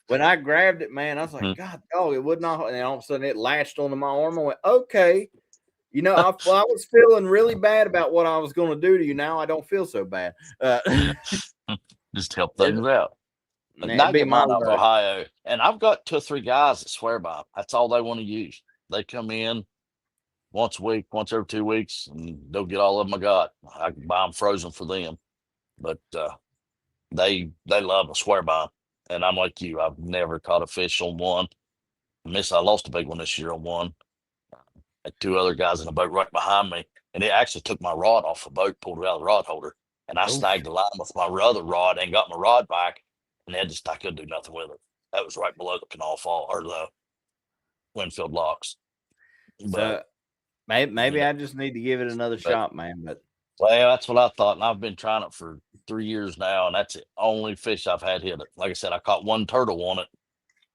when I grabbed it, man, I was like, God, oh, it would not. And all of a sudden it latched onto my arm. I went, okay. You know, I was feeling really bad about what I was going to do to you. Now I don't feel so bad.
Just help things out.
It'd
I
be
get mine out of
my
Ohio, and I've got 2 or 3 guys that swear by 'em. That's all they want to use. They come in once a week, once every 2 weeks, and they'll get all of them I got. I can buy them frozen for them, but they love them, swear by 'em. And I'm like you. I've never caught a fish on one. I lost a big one this year on one. Had 2 other guys in a boat right behind me, and it actually took my rod off the boat, pulled it out of the rod holder, and I
Oof.
snagged the line with my other rod and got my rod back, and I couldn't do nothing with it. That was right below the canal fall or the Winfield locks.
So
But
maybe I just need to give it another shot, man. But
well, that's what I thought, and I've been trying it for 3 years now, and that's the only fish I've had hit it. Like I said, I caught one turtle on it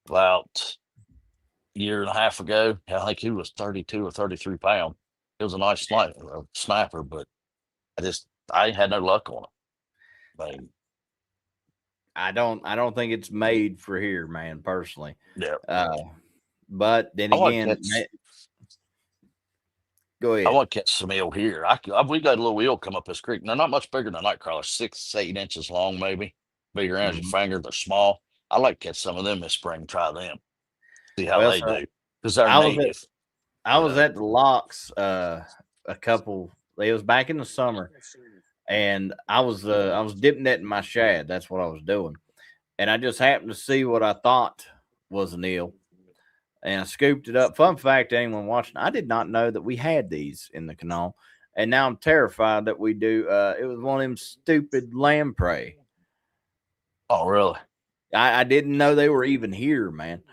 about a year and a half ago. I think he was 32 or 33 pound. It was a nice snapper, but I ain't had no luck on it. Like,
I don't think it's made for here, man, personally.
yeah.
But then
I want
again,
to
go ahead.
catch some eel here. We got a little eel come up this creek. And they're not much bigger than a night crawler, 6, 8 inches long, maybe bigger as your finger. They're small. I like to catch some of them this spring. Try them, see how
Well,
they
so
do, because they're
I was at
native.
I was at the locks a couple. It was back in the summer, and I was dip netting my shad. That's what I was doing, and I just happened to see what I thought was an eel, and I scooped it up. Fun fact, to anyone watching, I did not know that we had these in the canal, and now I'm terrified that we do. It was one of them stupid lamprey.
Oh, really?
I didn't know they were even here, man.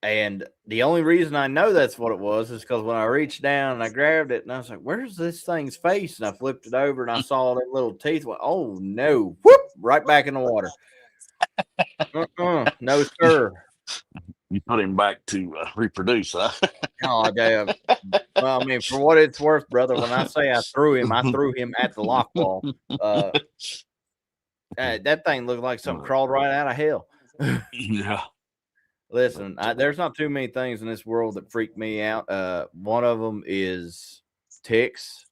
And the only reason I know that's what it was is because when I reached down and I grabbed it and I was like, where's this thing's face? And I flipped it over and I saw that little teeth. Went, oh no, whoop, right back in the water. No, sir.
You put him back to reproduce, huh?
Oh, damn. Well, I mean, for what it's worth, brother, when I say I threw him at the lock wall. That thing looked like something crawled right out of hell.
Yeah.
Listen, there's not too many things in this world that freak me out. One of them is ticks,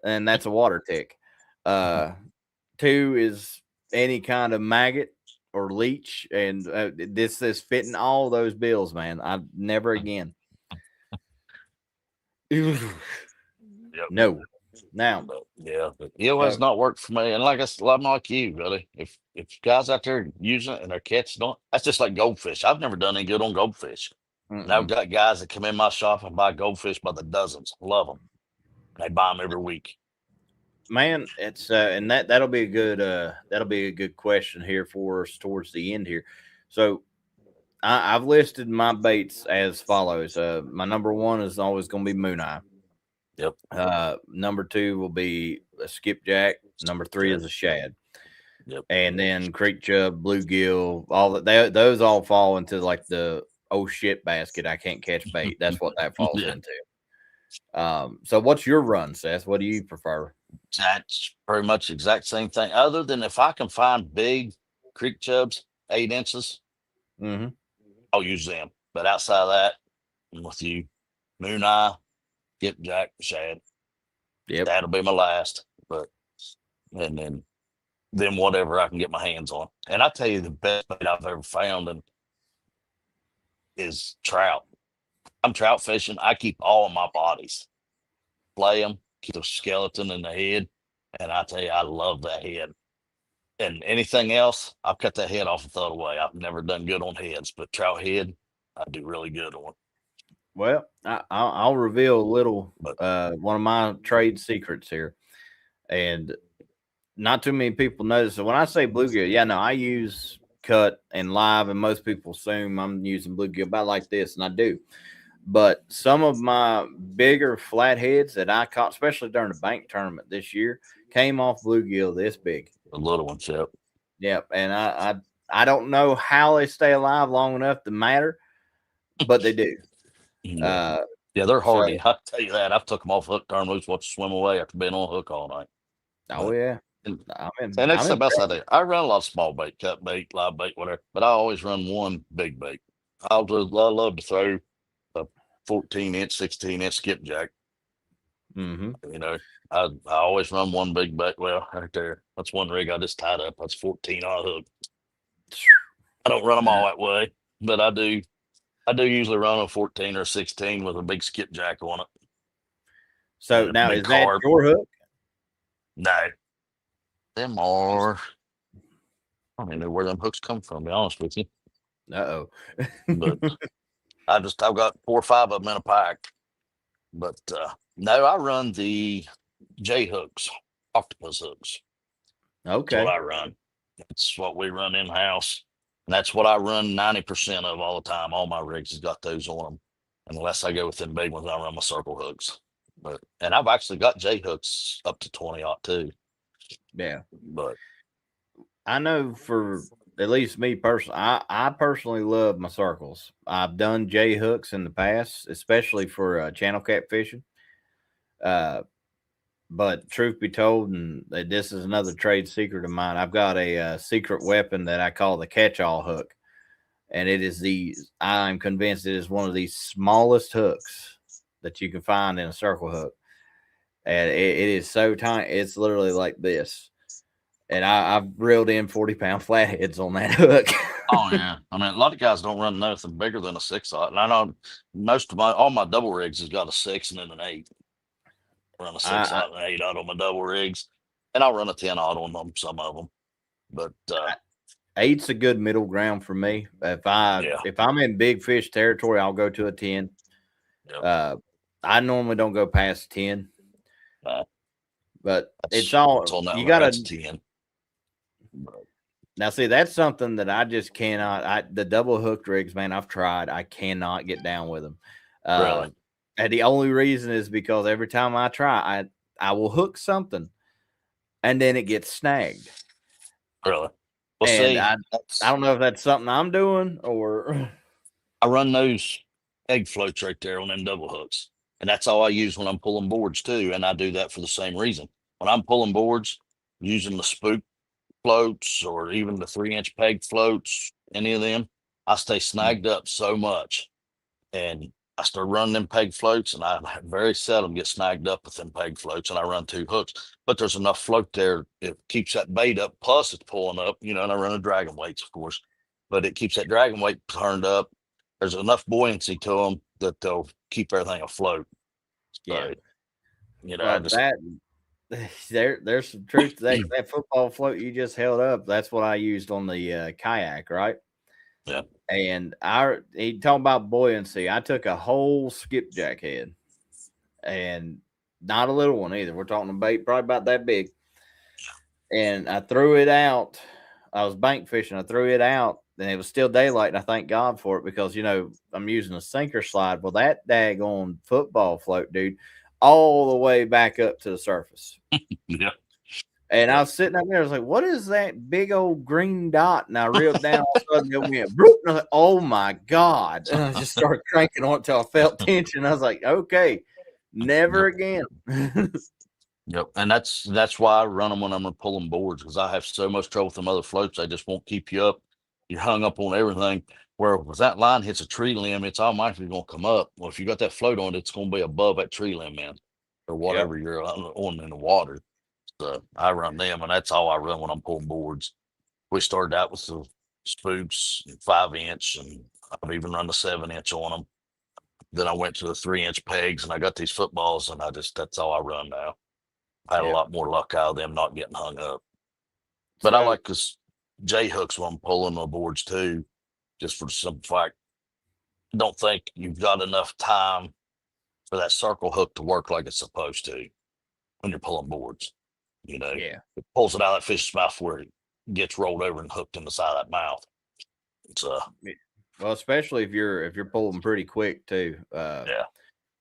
and that's a water tick. 2 is any kind of maggot or leech, and this is fitting all those bills, man. I never again. No. Now,
but eel has not worked for me, and like I said, I'm like you, really. If guys out there using it and they're catching on, that's just like goldfish. I've never done any good on goldfish, and I've got guys that come in my shop and buy goldfish by the dozens. Love them. They buy them every week.
Man, it's and that'll be a good question here for us towards the end here. So I've listed my baits as follows. My number 1 is always going to be moon eye.
Yep.
Number 2 will be a skipjack. Number 3 is a shad.
Yep.
And then creek chub, bluegill, all that. Those all fall into like the oh shit basket. I can't catch bait. That's what that falls into. So what's your run, Seth? What do you prefer?
That's pretty much the exact same thing. Other than if I can find big creek chubs, 8 inches, I'll use them. But outside of that, I'm with you. Moon eye, skipjack, shad.
Yep.
That'll be my last. And then whatever I can get my hands on. And I tell you, the best bait I've ever found is trout. I'm trout fishing. I keep all of my bodies, flay them, keep the skeleton in the head, and I tell you, I love that head. And anything else, I'll cut that head off and throw it away. I've never done good on heads, but trout head, I do really good on.
Well, I'll reveal a little one of my trade secrets here, and not too many people notice. So when I say bluegill, I use cut and live, and most people assume I'm using bluegill about like this, and I do. But some of my bigger flatheads that I caught, especially during the bank tournament this year, came off bluegill this big.
The little ones, yep.
Yep, and I don't know how they stay alive long enough to matter, but they do.
Yeah, they're
so-
hardy. I'll tell you that. I've took them off hook, turned loose, watched them swim away after being on hook all night.
Oh yeah,
And
I'm
that's the best
impressed.
I do. I run a lot of small bait, cut bait, live bait, whatever, but I always run one big bait. I love to throw a 14-inch, 16-inch skipjack.
Mm-hmm.
You know, I always run one big bait. Well, right there, that's one rig I just tied up. That's 14 on hook. I don't run them all that way, but I do. I do usually run a 14 or 16 with a big skipjack on it.
So
and a
now
big
is that
carp.
your hook?
No, them are. I don't even know where them hooks come from. To be honest with you,
Uh-oh.
but I've got 4 or 5 of them in a pack. But no, I run the J hooks, octopus hooks. That's
Okay.
what I run. That's what we run in house, and that's what I run 90% of all the time. All my rigs has got those on them, unless I go with them big ones. I run my circle hooks. And I've actually got J hooks up to 20-aught too.
Yeah.
But
I know for at least me personally, I personally love my circles. I've done J hooks in the past, especially for channel cat fishing. But truth be told, and this is another trade secret of mine, I've got a secret weapon that I call the catch-all hook, and it is I'm convinced it is one of the smallest hooks that you can find in a circle hook, and it is so tiny. It's literally like this. And I've reeled in 40-pound flatheads on that hook.
oh yeah, I mean, a lot of guys don't run nothing bigger than a 6-aught, and I know most of all my double rigs has got a 6 and then an 8. I run a 6-aught and an 8-aught on my double rigs, and I'll run a 10-aught on them, some of them. But
8's a good middle ground for me. If I'm in big fish territory, I'll go to a 10.
Yep.
I normally don't go past 10. But it's
on
all
that
you
one,
gotta
that's 10.
now see, that's something that I just cannot. The double hooked rigs, man, I've tried. I cannot get down with them.
Really?
And the only reason is because every time I try, I will hook something and then it gets snagged.
Really? Well,
And
see,
I don't know if that's something I'm doing or
I run those egg floats right there on them double hooks. And that's all I use when I'm pulling boards too. And I do that for the same reason. When I'm pulling boards, using the spook floats or even the 3-inch peg floats, any of them, I stay snagged up so much. And I start running them peg floats, and I very seldom get snagged up with them peg floats, and I run 2 hooks. But there's enough float there, it keeps that bait up, plus it's pulling up, and I run a dragon weights, of course, but it keeps that dragon weight turned up. There's enough buoyancy to them that they'll keep everything afloat. So,
well, there's some truth to that. That football float you just held up, that's what I used on the kayak, right?
Yeah.
And he talking about buoyancy. I took a whole skipjack head, and not a little one either. We're talking a bait probably about that big. And I threw it out. I was bank fishing. I threw it out, and it was still daylight. And I thank God for it because I'm using a sinker slide. Well, that daggone football float, dude, all the way back up to the surface.
Yeah.
And I was sitting up there, I was like, what is that big old green dot? And I reeled down, all of a sudden it went, and I was like, oh my God. And I just started cranking on it until I felt tension. I was like, okay, never again.
Yep. And that's why I run them when I'm pulling boards, because I have so much trouble with them other floats. They just won't keep you up. You're hung up on everything. Where if that line hits a tree limb, it's automatically going to come up. Well, if you got that float on, it's going to be above that tree limb, man, or whatever you're on in the water. So I run them, and that's all I run when I'm pulling boards. We started out with the spooks, 5-inch, and I've even run the 7-inch on them. Then I went to the 3-inch pegs, and I got these footballs, and that's all I run now. I had a lot more luck out of them not getting hung up. But I like this J hooks when I'm pulling the boards too, just for the simple fact, I don't think you've got enough time for that circle hook to work like it's supposed to when you're pulling boards. It pulls it out of that fish's mouth where gets rolled over and hooked in the side of that mouth. It's
Well, especially if you're pulling pretty quick too.
yeah.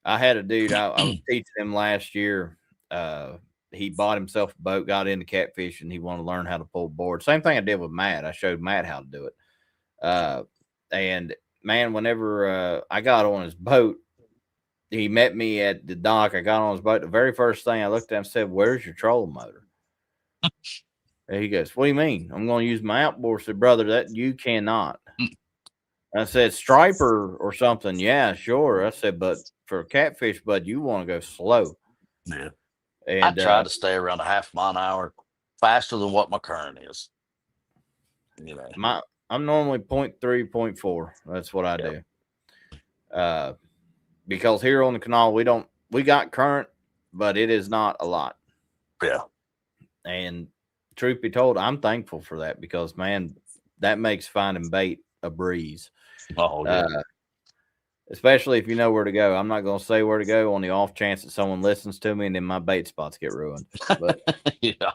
I had a dude I was teaching him last year. He bought himself a boat, got into catfishing. He wanted to learn how to pull board. Same thing I did with Matt. I showed Matt how to do it. And man, whenever I got on his boat, he met me at the dock. I got on his boat. The very first thing I looked at him and said, "Where's your trolling motor?" And he goes, "What do you mean? I'm going to use my outboard." I said, "Brother, that you cannot." I said, "Striper or something." "Yeah, sure." I said, "But for a catfish, bud, you want to go slow."
Yeah.
And
I try to stay around a half mile an hour faster than what my current is. You know,
I'm normally 0.3, 0.4. That's what I do. Because here on the canal, we got current, but it is not a lot.
Yeah.
And truth be told, I'm thankful for that because, man, that makes finding bait a breeze.
Oh, yeah.
Especially if you know where to go. I'm not going to say where to go on the off chance that someone listens to me and then my bait spots get ruined. But
yeah.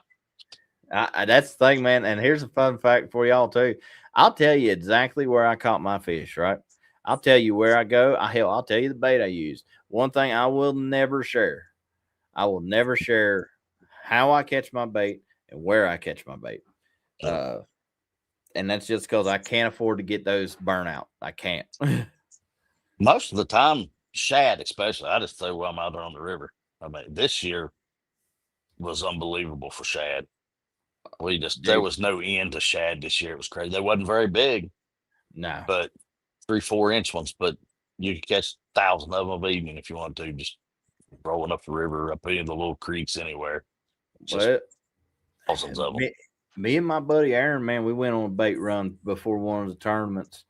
That's the thing, man. And here's a fun fact for y'all, too. I'll tell you exactly where I caught my fish, right? I'll tell you where I go. I'll tell you the bait I use. One thing I will never share. I will never share how I catch my bait and where I catch my bait. And that's just because I can't afford to get those burnout. I can't.
Most of the time, shad especially, I just throw them out there on the river. I mean, this year was unbelievable for shad. There was no end to shad this year. It was crazy. They wasn't very big.
No.
But 3-4 inch ones, but you could catch 1,000 of them evening if you want to, just rolling up the river, up in the little creeks anywhere. Just thousands of them.
Me and my buddy Aaron, man, we went on a bait run before one of the tournaments.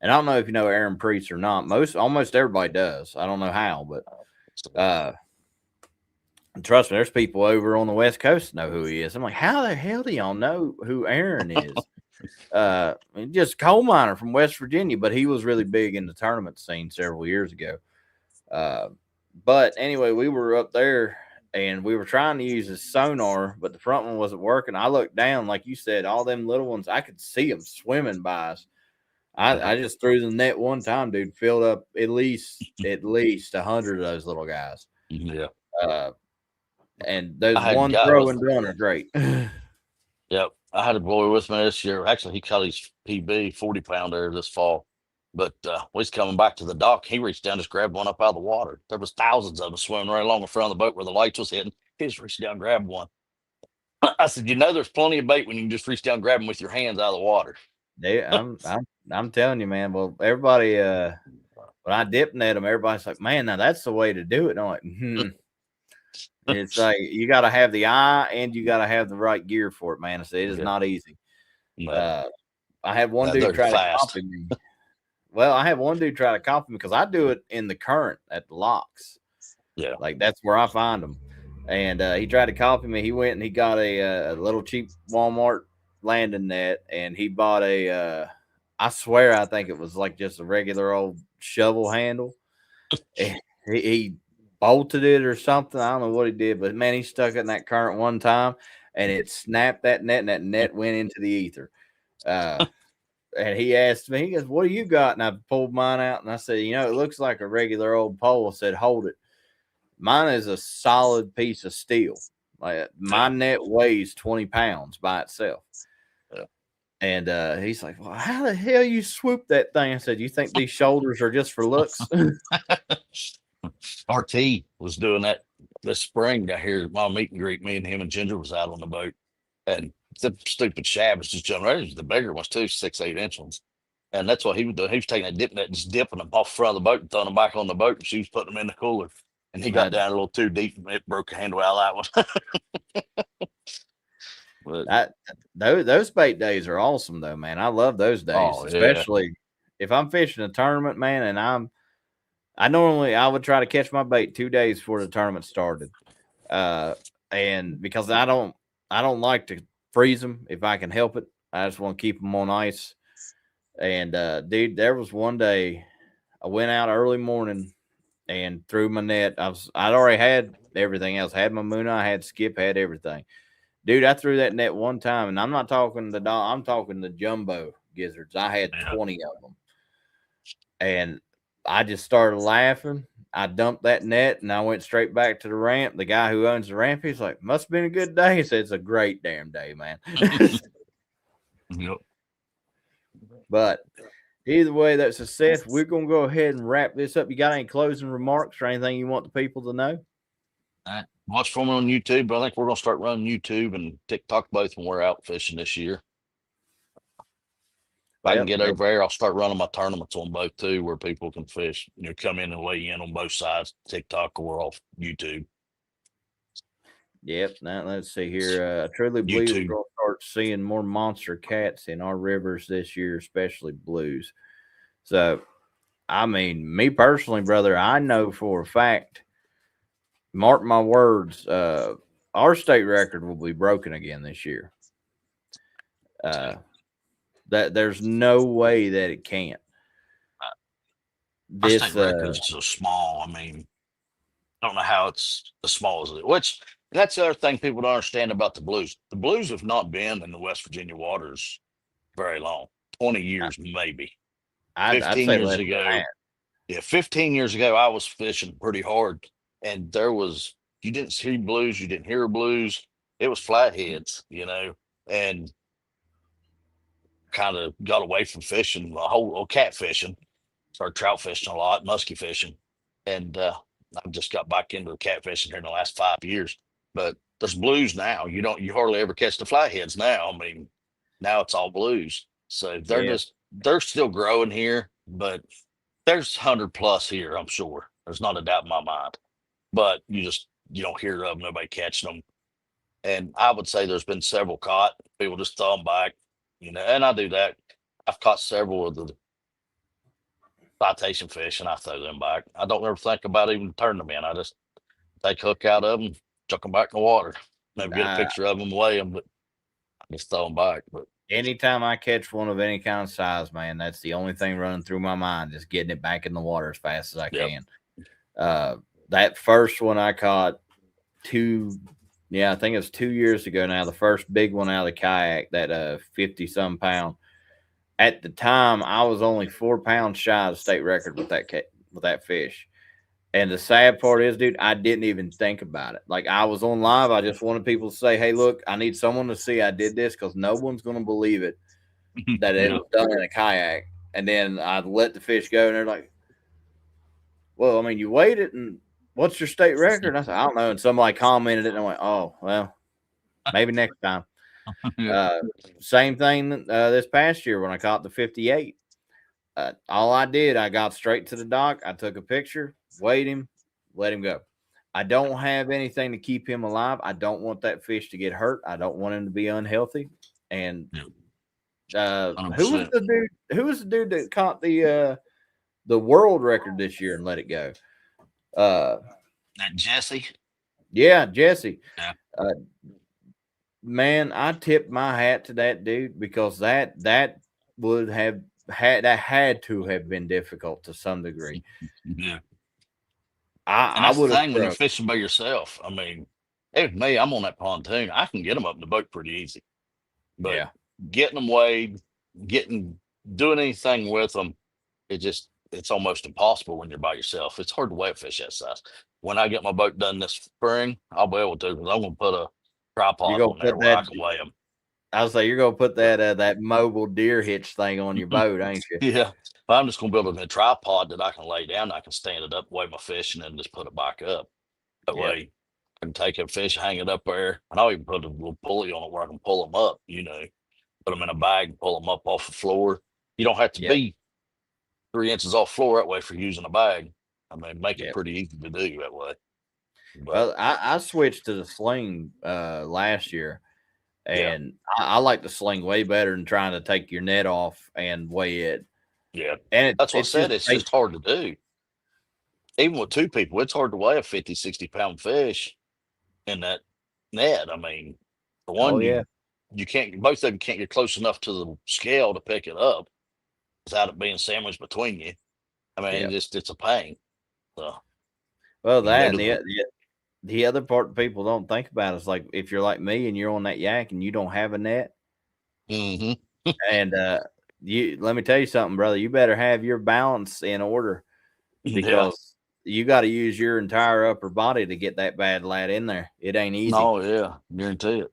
And I don't know if you know Aaron Priest or not. Almost everybody does. I don't know how, but trust me, there's people over on the West Coast know who he is. I'm like, how the hell do y'all know who Aaron is? Just coal miner from West Virginia, but he was really big in the tournament scene several years ago. But anyway, we were up there and we were trying to use his sonar, but the front one wasn't working. I looked down, like you said, all them little ones, I could see them swimming by us. I just threw the net one time, dude, filled up at least 100 of those little guys.
Yeah.
And those one throw and done are great.
Yep. I had a boy with me this year. Actually, he caught his PB 40-pounder this fall. But when he's coming back to the dock, he reached down, just grabbed one up out of the water. There was thousands of them swimming right along the front of the boat where the lights was hitting. He just reached down and grabbed one. I said, there's plenty of bait when you can just reach down and grab them with your hands out of the water.
Yeah, I'm telling you, man. Well, everybody, when I dip net them, everybody's like, "Man, now that's the way to do it." And I'm like, It's like you got to have the eye and you got to have the right gear for it, man. It is not easy. I had one dude try to copy me. Well, I had one dude try to copy me because I do it in the current at the locks.
Yeah,
like that's where I find them. And he tried to copy me. He went and he got a little cheap Walmart landing net, and he bought I swear I think it was like just a regular old shovel handle. And he bolted it or something. I don't know what he did, but man, he stuck it in that current one time and it snapped that net, and that net went into the ether. And he asked me, he goes, "What do you got?" And I pulled mine out and I said, "It looks like a regular old pole." I said, "Hold it. Mine is a solid piece of steel. Like my net weighs 20 pounds by itself." And he's like, "Well, how the hell you swoop that thing?" I said, "You think these shoulders are just for looks?"
RT was doing that this spring down here at my meet and greet. Me and him and Ginger was out on the boat, and the stupid shad was just jumping right. The bigger ones too, 6-8 inch ones. And that's what he was doing. He was taking a dip net, just dipping them off the front of the boat and throwing them back on the boat. And she was putting them in the cooler. And he got down a little too deep and it broke the handle out of that
one. Those bait days are awesome though, man. I love those days, especially if I'm fishing a tournament, man. And I would try to catch my bait 2 days before the tournament started. And because I don't like to freeze them if I can help it. I just want to keep them on ice. And dude, there was one day I went out early morning and threw my net. I'd already had everything else. I had my Moona, I had skip, had everything. Dude, I threw that net one time, and I'm not talking I'm talking the jumbo gizzards. I had 20 of them, and I just started laughing. I dumped that net, and I went straight back to the ramp. The guy who owns the ramp, he's like, "Must have been a good day." He said, "It's a great damn day, man."
Yep.
But either way, that's a Seth. We're gonna go ahead and wrap this up. You got any closing remarks or anything you want the people to know?
Watch for me on YouTube, but I think we're gonna start running YouTube and TikTok both when we're out fishing this year. If I can get over there, I'll start running my tournaments on both too, where people can fish, come in and weigh in on both sides, TikTok or off YouTube.
Yep. Now let's see here. I truly believe
YouTube.
we're gonna start seeing more monster cats in our rivers this year, especially blues. So, I mean, me personally, brother, I know for a fact. Mark my words. Our state record will be broken again this year. That there's no way that it can't.
Our state record is so small. I mean, I don't know how it's as small as it. Which that's the other thing people don't understand about the blues. The blues have not been in the West Virginia waters very long. 20 years maybe.
I'd
15
say
years ago. Yeah, 15 years ago, I was fishing pretty hard, and you didn't see blues, you didn't hear blues. It was flatheads, and kind of got away from fishing, the whole cat fishing. Started trout fishing a lot, musky fishing, and I've just got back into the cat fishing here in the last 5 years. But there's blues now. You hardly ever catch the flatheads now. I mean, now it's all blues. So they're still growing here, but there's 100+ here, I'm sure. There's not a doubt in my mind. But you don't hear of them, nobody catching them. And I would say there's been several caught. People just throw them back, and I do that. I've caught several of the citation fish and I throw them back. I don't ever think about even turning them in. I just take hook out of them, chuck them back in the water. Maybe get a picture of them, weigh them, but I just throw them back. But
anytime I catch one of any kind of size, man, that's the only thing running through my mind is getting it back in the water as fast as I can. That first one I caught I think it was 2 years ago now, the first big one out of the kayak, that 50-some pound. At the time, I was only 4 pounds shy of the state record with that fish. And the sad part is, dude, I didn't even think about it. Like, I was on live. I just wanted people to say, hey, look, I need someone to see I did this because no one's going to believe it that it was done in a kayak. And then I let the fish go, and they're like, well, I mean, you weighed it, and what's your state record? And I said, I don't know. And somebody commented it, and I went, oh, well, maybe next time. Same thing this past year when I caught the 58. All I did, I got straight to the dock. I took a picture, weighed him, let him go. I don't have anything to keep him alive. I don't want that fish to get hurt. I don't want him to be unhealthy. And who was the dude that caught the world record this year and let it go?
That Jesse?
Yeah, Jesse.
Yeah.
Man, I tipped my hat to that dude because that would have had to have been difficult to some degree.
Yeah.
I would have.
When you're fishing by yourself, I mean, hey, me, I'm on that pontoon. I can get them up in the boat pretty easy, but getting them weighed, doing anything with them, it's almost impossible when you're by yourself. It's hard to weigh a fish that size. When I get my boat done this spring, I'll be able to, because I'm going to put a tripod on there where I can weigh them.
I was like, you're gonna put that mobile deer hitch thing on your boat, ain't you?
Yeah, I'm just gonna build a tripod that I can lay down. I can stand it up, weigh my fish, and then just put it back up. That way, I can take a fish, hang it up there, and I'll even put a little pulley on it where I can pull them up. Put them in a bag and pull them up off the floor. You don't have to be 3 inches off floor that way for using a bag. I mean, make it pretty easy to do that way. But,
well, I switched to the sling last year. And I like the sling way better than trying to take your net off and weigh it.
Yeah. And that's what I said. It's just hard to do. Even with two people, it's hard to weigh a 50, 60-pound fish in that net. I mean, for one, you can't, both of them can't get close enough to the scale to pick it up without it being sandwiched between you. I mean, it's a pain. So,
well, that the other part people don't think about is like if you're like me and you're on that yak and you don't have a net,
Mm-hmm.
and you let me tell you something, brother, you better have your balance in order
Yeah.
because you got to use your entire upper body to get that bad lad in there. It ain't easy.
No, yeah. Guarantee it.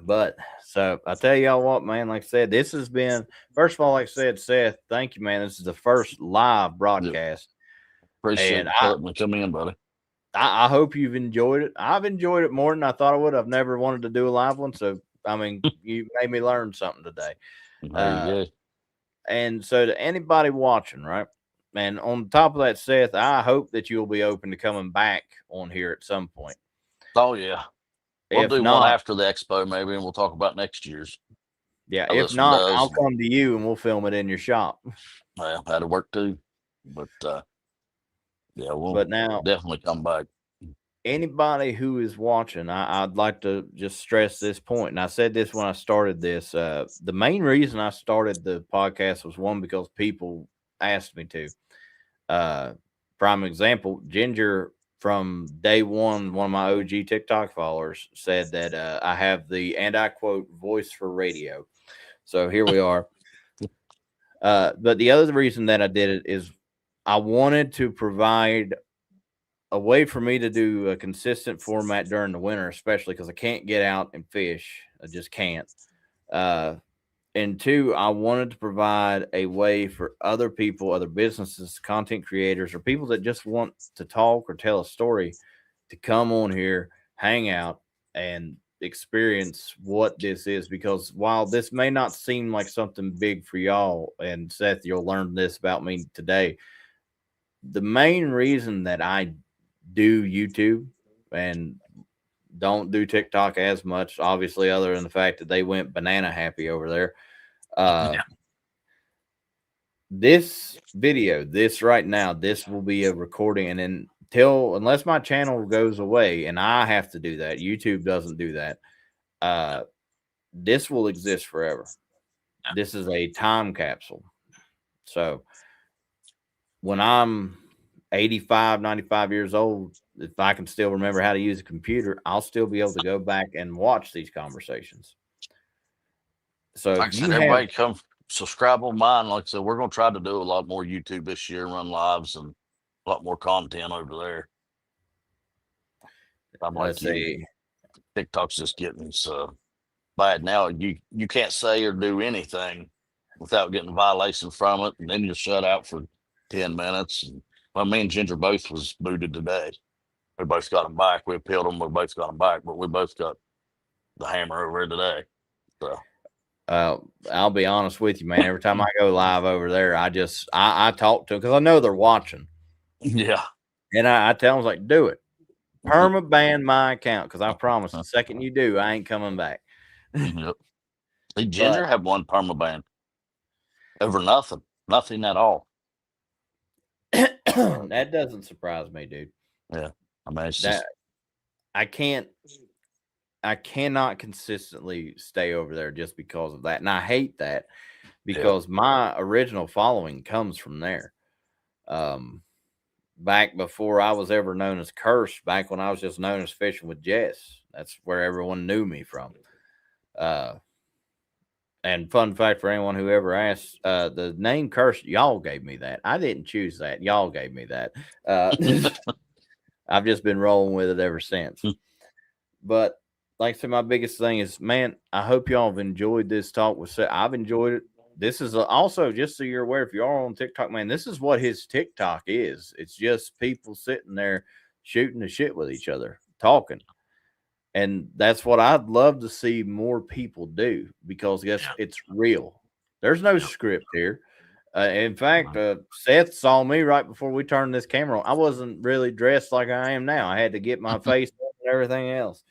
But so I tell y'all what, man, like I said, this has been, first of all, like I said, Seth, thank you, man. This is the first live
Yep.
broadcast.
Appreciate
And
you letting me come in, buddy.
I hope you've enjoyed it. I've enjoyed it more than I thought I would. I've never wanted to do a live one. So, I mean, you made me learn something today.
There you go.
And so, to anybody watching, right? And on top of that, Seth, I hope that you'll be open to coming back on here at some point.
Oh, yeah. We'll
If
do one
not,
after the expo, maybe, and we'll talk about next year's.
yeah,
How
if
this one
not,
does.
I'll come to you and we'll film it in your shop.
Well, that'll work too. But yeah, we'll
But now,
definitely come back.
anybody who is watching, I'd like to just stress this point. And I said this when I started this. The main reason I started the podcast was one, because people asked me to. Prime example, Ginger from day one of my OG TikTok followers said that I have the, and I quote, voice for radio. So here we are. But the other reason that I did it is I wanted to provide a way for me to do a consistent format during the winter, especially because I can't get out and fish. I just can't. Uh, and two, I wanted to provide a way for other people, other businesses, content creators, or people that just want to talk or tell a story to come on here, hang out, and experience what this is. Because while this may not seem like something big for y'all, and Seth, you'll learn this about me today, the main reason that I do YouTube and don't do TikTok as much, obviously, other than the fact that they went banana happy over there.
Yeah.
This video, this right now, this will be a recording, and unless my channel goes away, and I have to do that, YouTube doesn't do that. This will exist forever. This is a time capsule. So when I'm 85, 95 years old, if I can still remember how to use a computer, I'll still be able to go back and watch these conversations. So
Like I
if
said,
you have,
everybody come subscribe on mine. Like I said, we're going to try to do a lot more YouTube this year, run lives and a lot more content over there. I'm like
let's
you.
see,
TikTok's just getting so bad now. You can't say or do anything without getting a violation from it, and then you're shut out for 10 minutes. And, well, me and Ginger both was booted today. We both got them back. We appealed them. We both got them back, but we both got the hammer over here today. So
I'll be honest with you, man. Every time I go live over there, I talk to them because I know they're watching.
yeah,
And I tell them, like, do it. Perma ban my account, because I promise the second you do, I ain't coming back.
yep. See, Ginger had one permaban over nothing at all.
That doesn't surprise me, dude.
Yeah, I mean, it's
That
just
I cannot consistently stay over there just because of that. And I hate that because my original following comes from there. Back before I was ever known as Curse, back when I was just known as Fishing with Jess, that's where everyone knew me from. And fun fact for anyone who ever asked, the name Curse, y'all gave me that. I didn't choose that. Y'all gave me that. I've just been rolling with it ever since. But like I said, my biggest thing is, man, I hope y'all have enjoyed this talk with Seth. I've enjoyed it. This is also, just so you're aware, if you are on TikTok, man, this is what his TikTok is. It's just people sitting there shooting the shit with each other, talking. And that's what I'd love to see more people do, because it's real. There's no script here. In fact, Seth saw me right before we turned this camera on. I wasn't really dressed like I am now. I had to get my face and everything else.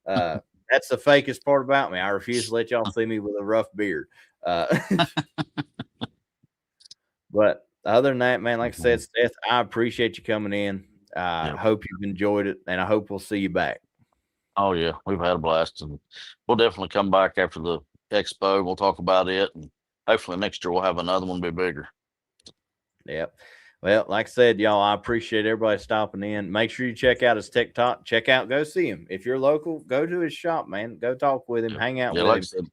That's the fakest part about me. I refuse to let y'all see me with a rough beard. But other than that, man, like I said, Seth, I appreciate you coming in. I hope you've enjoyed it, and I hope we'll see you back.
Oh yeah, we've had a blast, and we'll definitely come back after the expo. We'll talk about it, and hopefully next year we'll have another one be bigger.
Yep. Well, like I said, y'all, I appreciate everybody stopping in. Make sure you check out his TikTok. Go see him. If you're local, go to his shop, man. Go talk with him, hang out
Yeah,
with
like I
him.
said,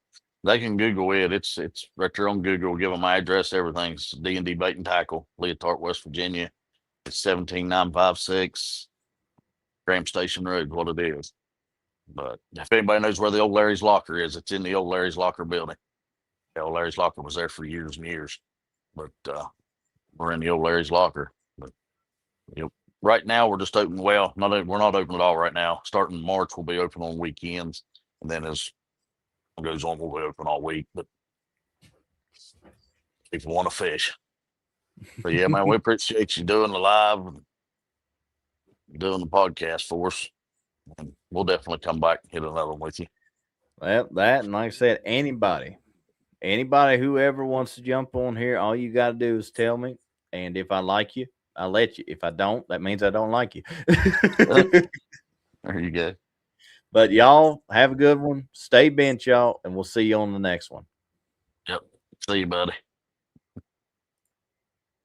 they can Google it. It's right there on Google. Give them my address, everything. It's D&D Bait and Tackle, Leotard, West Virginia. It's 17956 Graham Station Road, what it is. But if anybody knows where the old Larry's Locker is, it's in the old Larry's Locker building. The old Larry's Locker was there for years and years. But we're in the old Larry's Locker. But right now we're just open. Well, we're not open at all right now. Starting March, we'll be open on weekends, and then as it goes on, we'll be open all week. But people want to fish. But yeah, man, we appreciate you doing the live, doing the podcast for us, and we'll definitely come back and hit another one with you.
Well, that, and like I said, anybody, whoever wants to jump on here, all you got to do is tell me. And if I like you, I'll let you. If I don't, that means I don't like you.
There you go.
But y'all have a good one. Stay bench, y'all, and we'll see you on the next one.
Yep. See you, buddy.